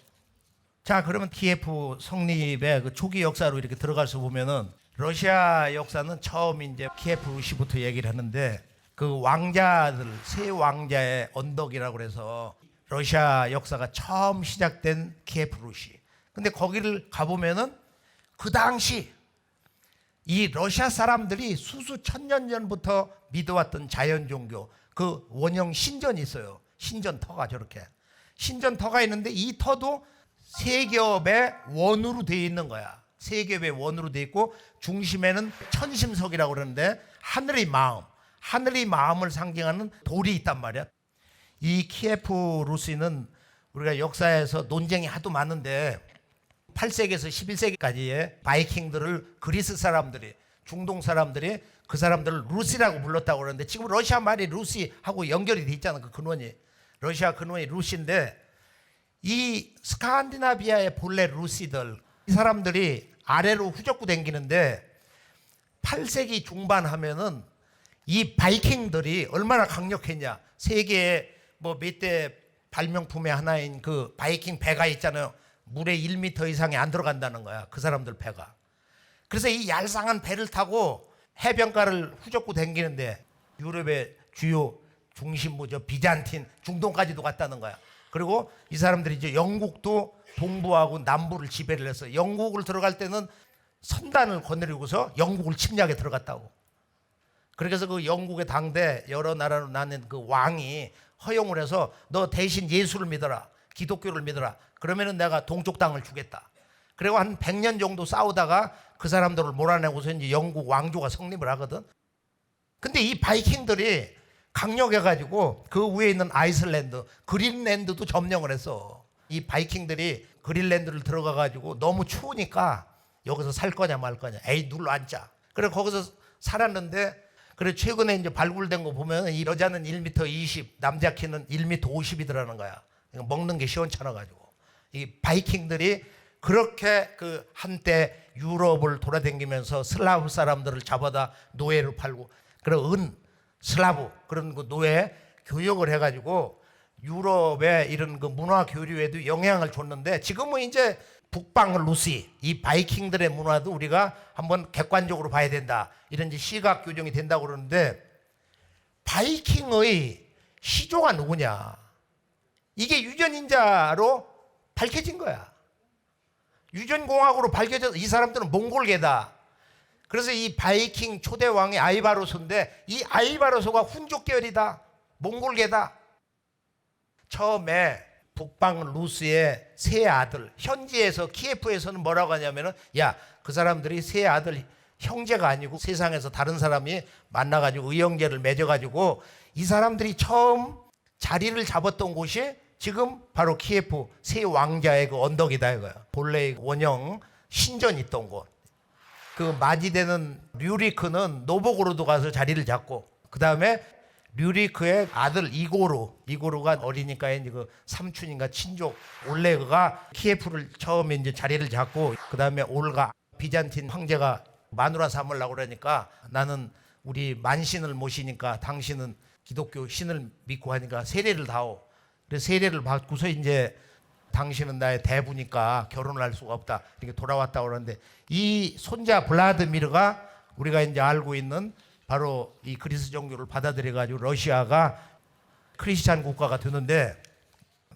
자, 그러면 키예프 성립의 그 초기 역사로 이렇게 들어가서 보면은 러시아 역사는 처음 이제 키예프 루시부터 얘기를 하는데, 그 왕자들, 세 왕자의 언덕이라고 그래서 러시아 역사가 처음 시작된 키예프 루시. 근데 거기를 가보면은 그 당시 이 러시아 사람들이 수수 천년 전부터 믿어왔던 자연 종교, 그 원형 신전이 있어요. 신전터가 저렇게. 신전터가 있는데 이 터도 세 겹의 원으로 되어 있는 거야. 세 겹의 원으로 되어 있고 중심에는 천심석이라고 그러는데 하늘의 마음, 하늘의 마음을 상징하는 돌이 있단 말이야. 이 키예프 루시는 우리가 역사에서 논쟁이 하도 많은데 8세기에서 11세기까지의 바이킹들을 그리스 사람들이, 중동 사람들이 그 사람들을 루시라고 불렀다고 그러는데 지금 러시아 말이 루시하고 연결이 돼 있잖아. 그 근원이. 러시아 근원이 루시인데 이 스칸디나비아의 본래 루시들, 이 사람들이 아래로 후젓고 댕기는데 8세기 중반 하면은 이 바이킹들이 얼마나 강력했냐. 세계의 뭐 몇 대 발명품의 하나인 그 바이킹 배가 있잖아요. 물에 1m 이상이 안 들어간다는 거야. 그 사람들 배가. 그래서 이 얄쌍한 배를 타고 해변가를 후젓고 댕기는데 유럽의 주요 중심부 저 비잔틴, 중동까지도 갔다는 거야. 그리고 이 사람들이 이제 영국도 동부하고 남부를 지배를 해서 영국을 들어갈 때는 선단을 거느리고서 영국을 침략에 들어갔다고. 그래서 그 영국의 당대 여러 나라로 나는 그 왕이 허용을 해서 너 대신 예수를 믿어라, 기독교를 믿어라. 그러면은 내가 동쪽 땅을 주겠다. 그리고 한 100년 정도 싸우다가 그 사람들을 몰아내고서 이제 영국 왕조가 성립을 하거든. 근데 이 바이킹들이 강력해가지고 그 위에 있는 아이슬란드, 그린랜드도 점령을 했어. 이 바이킹들이 그린랜드를 들어가가지고 너무 추우니까 여기서 살 거냐 말 거냐. 에이 눌러 앉자. 그래 거기서 살았는데, 그래 최근에 이제 발굴된 거 보면 이 여자는 1m 20, 남자 키는 1m 50이더라는 거야. 먹는 게 시원찮아가지고. 이 바이킹들이 그렇게 그 한때 유럽을 돌아다니면서 슬라브 사람들을 잡아다 노예로 팔고, 그래 슬라브 그런 그 노예 교육을 해가지고 유럽의 이런 그 문화 교류에도 영향을 줬는데, 지금은 이제 북방 루시, 이 바이킹들의 문화도 우리가 한번 객관적으로 봐야 된다. 이런 이제 시각 교정이 된다고 그러는데, 바이킹의 시조가 누구냐? 이게 유전인자로 밝혀진 거야. 유전공학으로 밝혀져서 이 사람들은 몽골계다. 그래서 이 바이킹 초대왕이 아이바로스인데 이 아이바로스가 훈족 계열이다. 몽골계다. 처음에 북방 루스의 세 아들, 현지에서 키예프에서는 뭐라고 하냐면은, 야, 그 사람들이 세 아들 형제가 아니고 세상에서 다른 사람이 만나가지고 의형제를 맺어가지고 이 사람들이 처음 자리를 잡았던 곳이 지금 바로 키예프 세 왕자의 그 언덕이다 이거야. 본래의 원형 신전이 있던 곳. 그 맞이되는 류리크는 노보고르도 가서 자리를 잡고, 그 다음에 류리크의 아들 이고르가 어리니까 이제 그 삼촌인가 친족 올레그가 키예프를 처음에 이제 자리를 잡고, 그 다음에 올가 비잔틴 황제가 마누라 삼으려고 그러니까 나는 우리 만신을 모시니까 당신은 기독교 신을 믿고 하니까 세례를 다오. 그래서 세례를 받고서 이제 당신은 나의 대부니까 결혼을 할 수가 없다. 이렇게 돌아왔다고 그러는데, 이 손자 블라드미르가 우리가 이제 알고 있는 바로 이 그리스 종교를 받아들여 가지고 러시아가 크리스찬 국가가 되는데,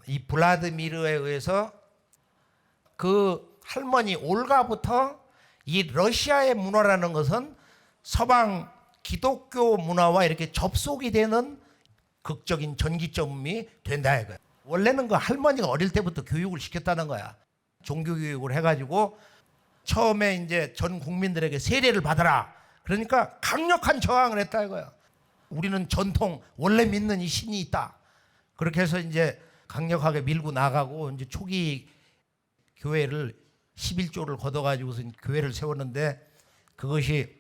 이 블라드미르에 의해서 그 할머니 올가부터 이 러시아의 문화라는 것은 서방 기독교 문화와 이렇게 접속이 되는 극적인 전기점이 된다 이거야. 원래는 그 할머니가 어릴 때부터 교육을 시켰다는 거야. 종교 교육을 해가지고 처음에 이제 전 국민들에게 세례를 받아라. 그러니까 강력한 저항을 했다 이거야. 우리는 전통 원래 믿는 이 신이 있다. 그렇게 해서 이제 강력하게 밀고 나가고 이제 초기 교회를 11조를 걷어가지고서 교회를 세웠는데 그것이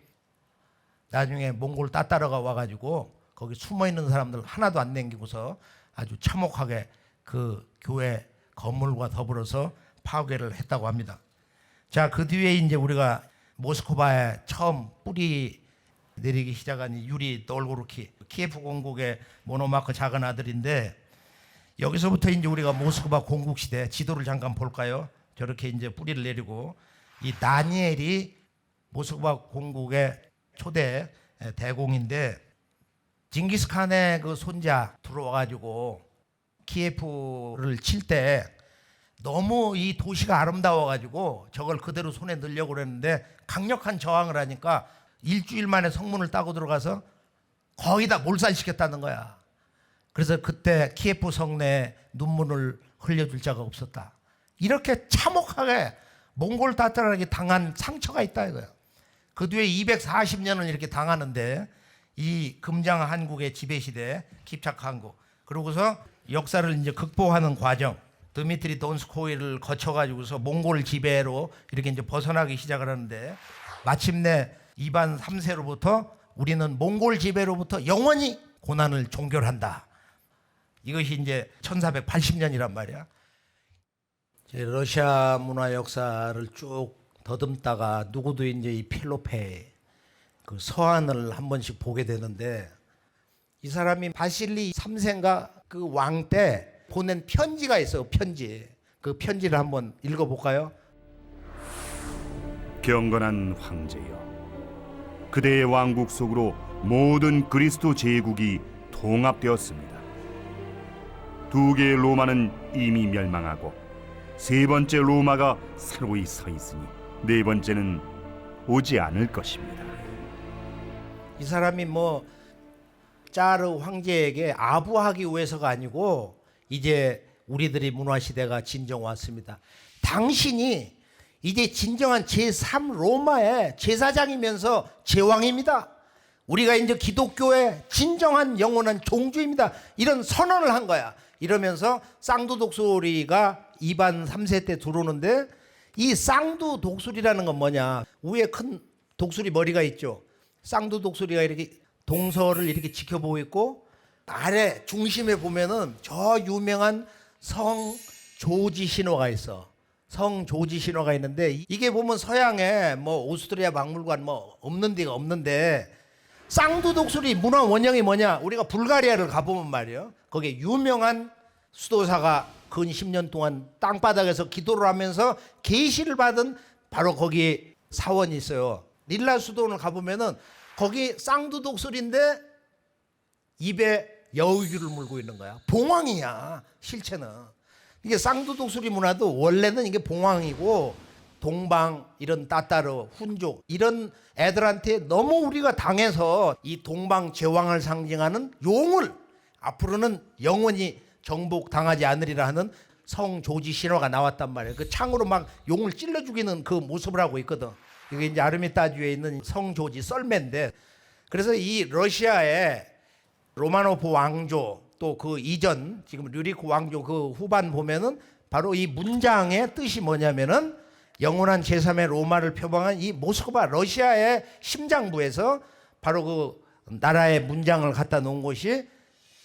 나중에 몽골 따따르가 와가지고 거기 숨어 있는 사람들 하나도 안 남기고서 아주 참혹하게 그 교회 건물과 더불어서 파괴를 했다고 합니다. 자, 그 뒤에 이제 우리가 모스크바에 처음 뿌리 내리기 시작한 이 유리 돌고르키 키예프 공국의 모노마크 작은 아들인데 여기서부터 이제 우리가 모스크바 공국 시대 지도를 잠깐 볼까요? 저렇게 이제 뿌리를 내리고 이 다니엘이 모스크바 공국의 초대 대공인데 징기스칸의 그 손자 들어와가지고 키예프를 칠 때 너무 이 도시가 아름다워가지고 저걸 그대로 손에 넣으려고 그랬는데 강력한 저항을 하니까 일주일 만에 성문을 따고 들어가서 거의 다 몰살시켰다는 거야. 그래서 그때 키예프 성내에 눈물을 흘려줄 자가 없었다. 이렇게 참혹하게 몽골 따따르에게 당한 상처가 있다 이거야. 그 뒤에 240년을 이렇게 당하는데 이 금장 한국의 지배시대 킵차크 한국 그러고서 역사를 이제 극복하는 과정 드미트리 돈스코이를 거쳐가지고서 몽골 지배로 이렇게 이제 벗어나기 시작을 하는데 마침내 이반 3세로부터 우리는 몽골 지배로부터 영원히 고난을 종결한다. 이것이 이제 1480년이란 말이야. 러시아 문화 역사를 쭉 더듬다가 누구도 이제 이 필로페 그 서한을 한 번씩 보게 되는데 이 사람이 바실리 3세인가 그 왕 때 보낸 편지가 있어요. 편지. 그 편지를 한번 읽어볼까요? 경건한 황제여, 그대의 왕국 속으로 모든 그리스도 제국이 통합되었습니다. 두 개의 로마는 이미 멸망하고 세 번째 로마가 새로이 서 있으니 네 번째는 오지 않을 것입니다. 이 사람이 뭐 짜르 황제에게 아부하기 위해서가 아니고 이제 우리들의 문화 시대가 진정 왔습니다. 당신이 이제 진정한 제3 로마의 제사장이면서 제왕입니다. 우리가 이제 기독교의 진정한 영원한 종주입니다. 이런 선언을 한 거야. 이러면서 쌍두 독수리가 이반 3세 때 들어오는데 이 쌍두 독수리라는 건 뭐냐? 위에 큰 독수리 머리가 있죠. 쌍두 독수리가 이렇게 동서를 이렇게 지켜보고 있고 아래 중심에 보면은 저 유명한 성 조지 신화가 있어. 성 조지 신화가 있는데 이게 보면 서양에 뭐 오스트리아 박물관 뭐 없는 데가 없는데 쌍두 독수리 문화 원형이 뭐냐? 우리가 불가리아를 가보면 말이에요. 거기에 유명한 수도사가 근 10년 동안 땅바닥에서 기도를 하면서 계시를 받은 바로 거기 사원이 있어요. 릴라 수도원을 가보면은 거기 쌍두 독수리인데 입에 여우귀를 물고 있는 거야. 봉황이야 실체는. 이게 쌍두 독수리 문화도 원래는 이게 봉황이고 동방 이런 따따르 훈족 이런 애들한테 너무 우리가 당해서 이 동방 제왕을 상징하는 용을 앞으로는 영원히 정복당하지 않으리라 하는 성 조지 신화가 나왔단 말이에요. 그 창으로 막 용을 찔러 죽이는 그 모습을 하고 있거든. 이게 이제 아르미타주에 있는 성 조지 썰매인데 그래서 이 러시아의 로마노프 왕조 또 그 이전 지금 류리크 왕조 그 후반 보면은 바로 이 문장의 뜻이 뭐냐면은 영원한 제3의 로마를 표방한 이 모스크바 러시아의 심장부에서 바로 그 나라의 문장을 갖다 놓은 곳이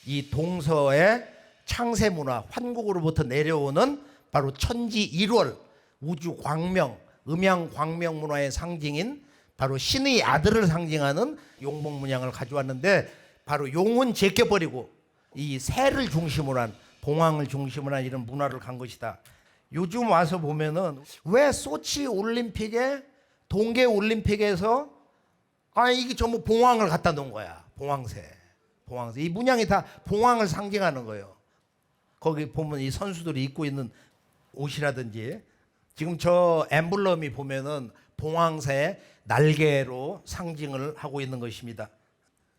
이 동서의 창세 문화 환국으로부터 내려오는 바로 천지 1월 우주 광명 음양 광명 문화의 상징인 바로 신의 아들을 상징하는 용복 문양을 가져왔는데 바로 용은 제껴버리고 이 새를 중심으로 한 봉황을 중심으로 한 이런 문화를 간 것이다. 요즘 와서 보면은 왜 소치 올림픽에 동계 올림픽에서 이게 전부 봉황을 갖다 놓은 거야. 봉황새. 이 문양이 다 봉황을 상징하는 거예요. 거기 보면 이 선수들이 입고 있는 옷이라든지 지금 저 엠블럼이 보면은 봉황새의 날개로 상징을 하고 있는 것입니다.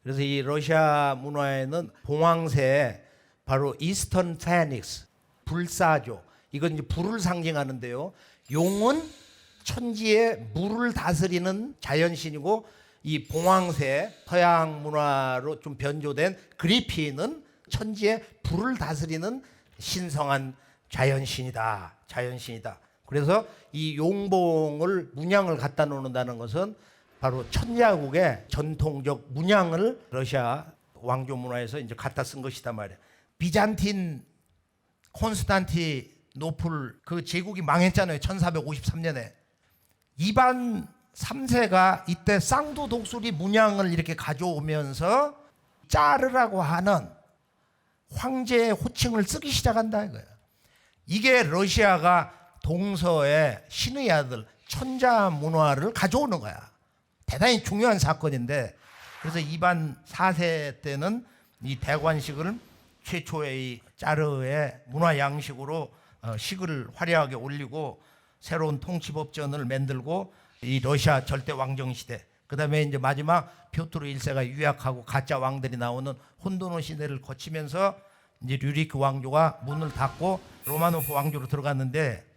그래서 이 러시아 문화에는 봉황새 바로 이스턴 페닉스 불사조, 이건 이제 불을 상징하는데요. 용은 천지의 물을 다스리는 자연신이고, 이 봉황새 서양 문화로 좀 변조된 그리핀은 천지의 불을 다스리는 신성한 자연신이다. 자연신이다. 그래서 이 용봉을 문양을 갖다 놓는다는 것은 바로 천자국의 전통적 문양을 러시아 왕조 문화에서 이제 갖다 쓴 것이다 말이야. 비잔틴 콘스탄티노플 그 제국이 망했잖아요. 1453년에. 이반 3세가 이때 쌍두 독수리 문양을 이렇게 가져오면서 짜르라고 하는 황제의 호칭을 쓰기 시작한다 이거예요. 이게 러시아가 동서의 신의 아들 천자 문화를 가져오는 거야. 대단히 중요한 사건인데, 그래서 이반 4세 때는 이 대관식을 최초의 이 짜르의 문화 양식으로 식을 화려하게 올리고 새로운 통치법전을 만들고 이 러시아 절대 왕정 시대, 그다음에 이제 마지막 피오트르 1세가 유약하고 가짜 왕들이 나오는 혼돈의 시대를 거치면서 이제 류리크 왕조가 문을 닫고 로마노프 왕조로 들어갔는데,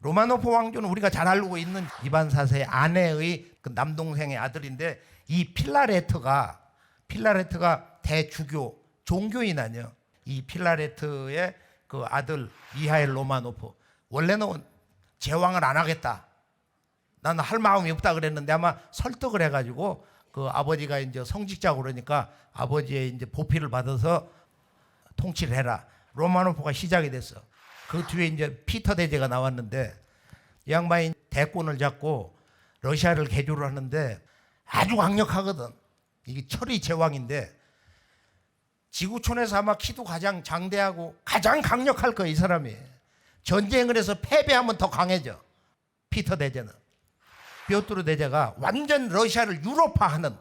로마노프 왕조는 우리가 잘 알고 있는 이반 4세의 아내의 그 남동생의 아들인데, 이 필라레트가 대주교 종교인 아니에요. 이 필라레트의 그 아들 미하일 로마노프, 원래는 제왕을 안 하겠다, 나는 할 마음이 없다 그랬는데 아마 설득을 해가지고 그 아버지가 이제 성직자고 그러니까 아버지의 이제 보필을 받아서 통치를 해라. 로마노프가 시작이 됐어. 그 뒤에 이제 피터 대제가 나왔는데, 이 양반이 대권을 잡고 러시아를 개조를 하는데 아주 강력하거든. 이게 철이 제왕인데 지구촌에서 아마 키도 가장 장대하고 가장 강력할 거야 이 사람이. 전쟁을 해서 패배하면 더 강해져. 피터 대제는. 피오트르 대제가 완전 러시아를 유럽화하는,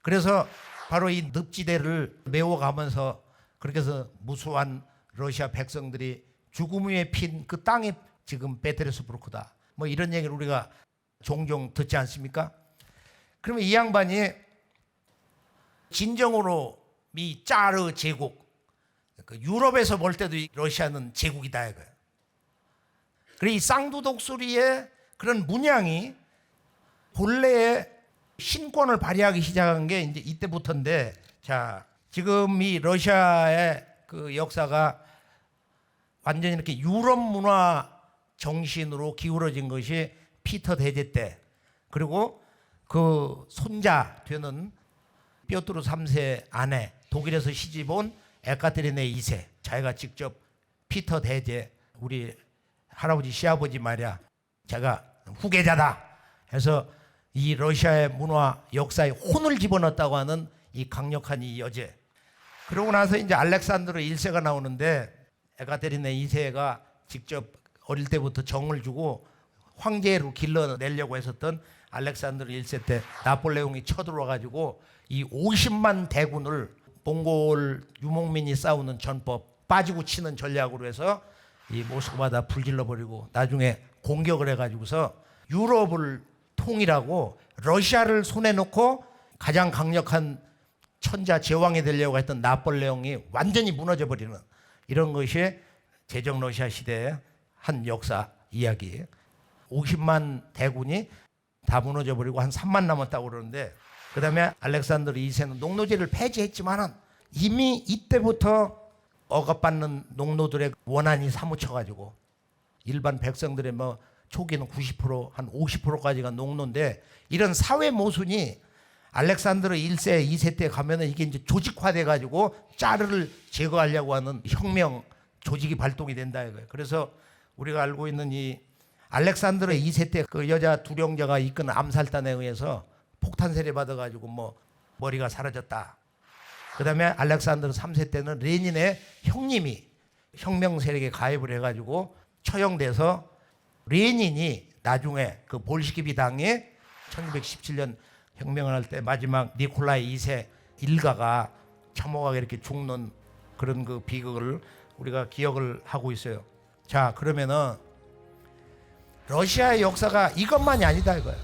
그래서 바로 이 늪지대를 메워가면서 그렇게 해서 무수한 러시아 백성들이 죽음 위에 핀 그 땅이 지금 베테르스부르크다, 뭐 이런 얘기를 우리가 종종 듣지 않습니까? 그러면 이 양반이 진정으로 이 짜르 제국, 그 유럽에서 볼 때도 러시아는 제국이다 이거예요. 그리고 이 쌍두 독수리의 그런 문양이 본래의 신권을 발휘하기 시작한 게 이제 이때부터인데, 자, 지금 이 러시아의 그 역사가 완전히 이렇게 유럽 문화 정신으로 기울어진 것이 피터 대제 때, 그리고 그 손자 되는 피오트르 3세 아내, 독일에서 시집 온 에카테리네 2세, 자기가 직접 피터 대제, 우리 할아버지 시아버지 말이야, 제가 후계자다 해서 이 러시아의 문화 역사에 혼을 집어넣었다고 하는 이 강력한 이 여제. 그러고 나서 이제 알렉산드르 1세가 나오는데, 에카테리네 2세가 직접 어릴 때부터 정을 주고 황제로 길러내려고 했었던 알렉산드르 1세 때 나폴레옹이 쳐들어와 가지고 이 50만 대군을 몽골 유목민이 싸우는 전법, 빠지고 치는 전략으로 해서 이 모스크바다 불질러 버리고 나중에 공격을 해가지고서 유럽을 통일하고 러시아를 손에 놓고 가장 강력한 천자 제왕이 되려고 했던 나폴레옹이 완전히 무너져 버리는, 이런 것이 제정 러시아 시대의 한 역사 이야기. 50만 대군이 다 무너져 버리고 한 3만 남았다고 그러는데, 그 다음에 알렉산드르 2세는 농노제를 폐지했지만은 이미 이때부터 억압받는 농노들의 원한이 사무쳐가지고 일반 백성들의 뭐 초기는 90%, 한 50%까지가 농노인데, 이런 사회 모순이 알렉산드르 1세, 2세 때 가면은 이게 이제 조직화돼 가지고 짜르를 제거하려고 하는 혁명 조직이 발동이 된다 이거예요. 그래서 우리가 알고 있는 이 알렉산드르 2세 때 그 여자 두령자가 이끄는 암살단에 의해서 폭탄 세례 받아 가지고 뭐 머리가 사라졌다. 그다음에 알렉산드르 3세 때는 레닌의 형님이 혁명 세력에 가입을 해 가지고 처형돼서 레닌이 나중에 그 볼시키비 당이 1917년 혁명을 할 때 마지막 니콜라이 2세 일가가 참혹하게 이렇게 죽는 그런 그 비극을 우리가 기억을 하고 있어요. 자, 그러면은 러시아의 역사가 이것만이 아니다 이거예요.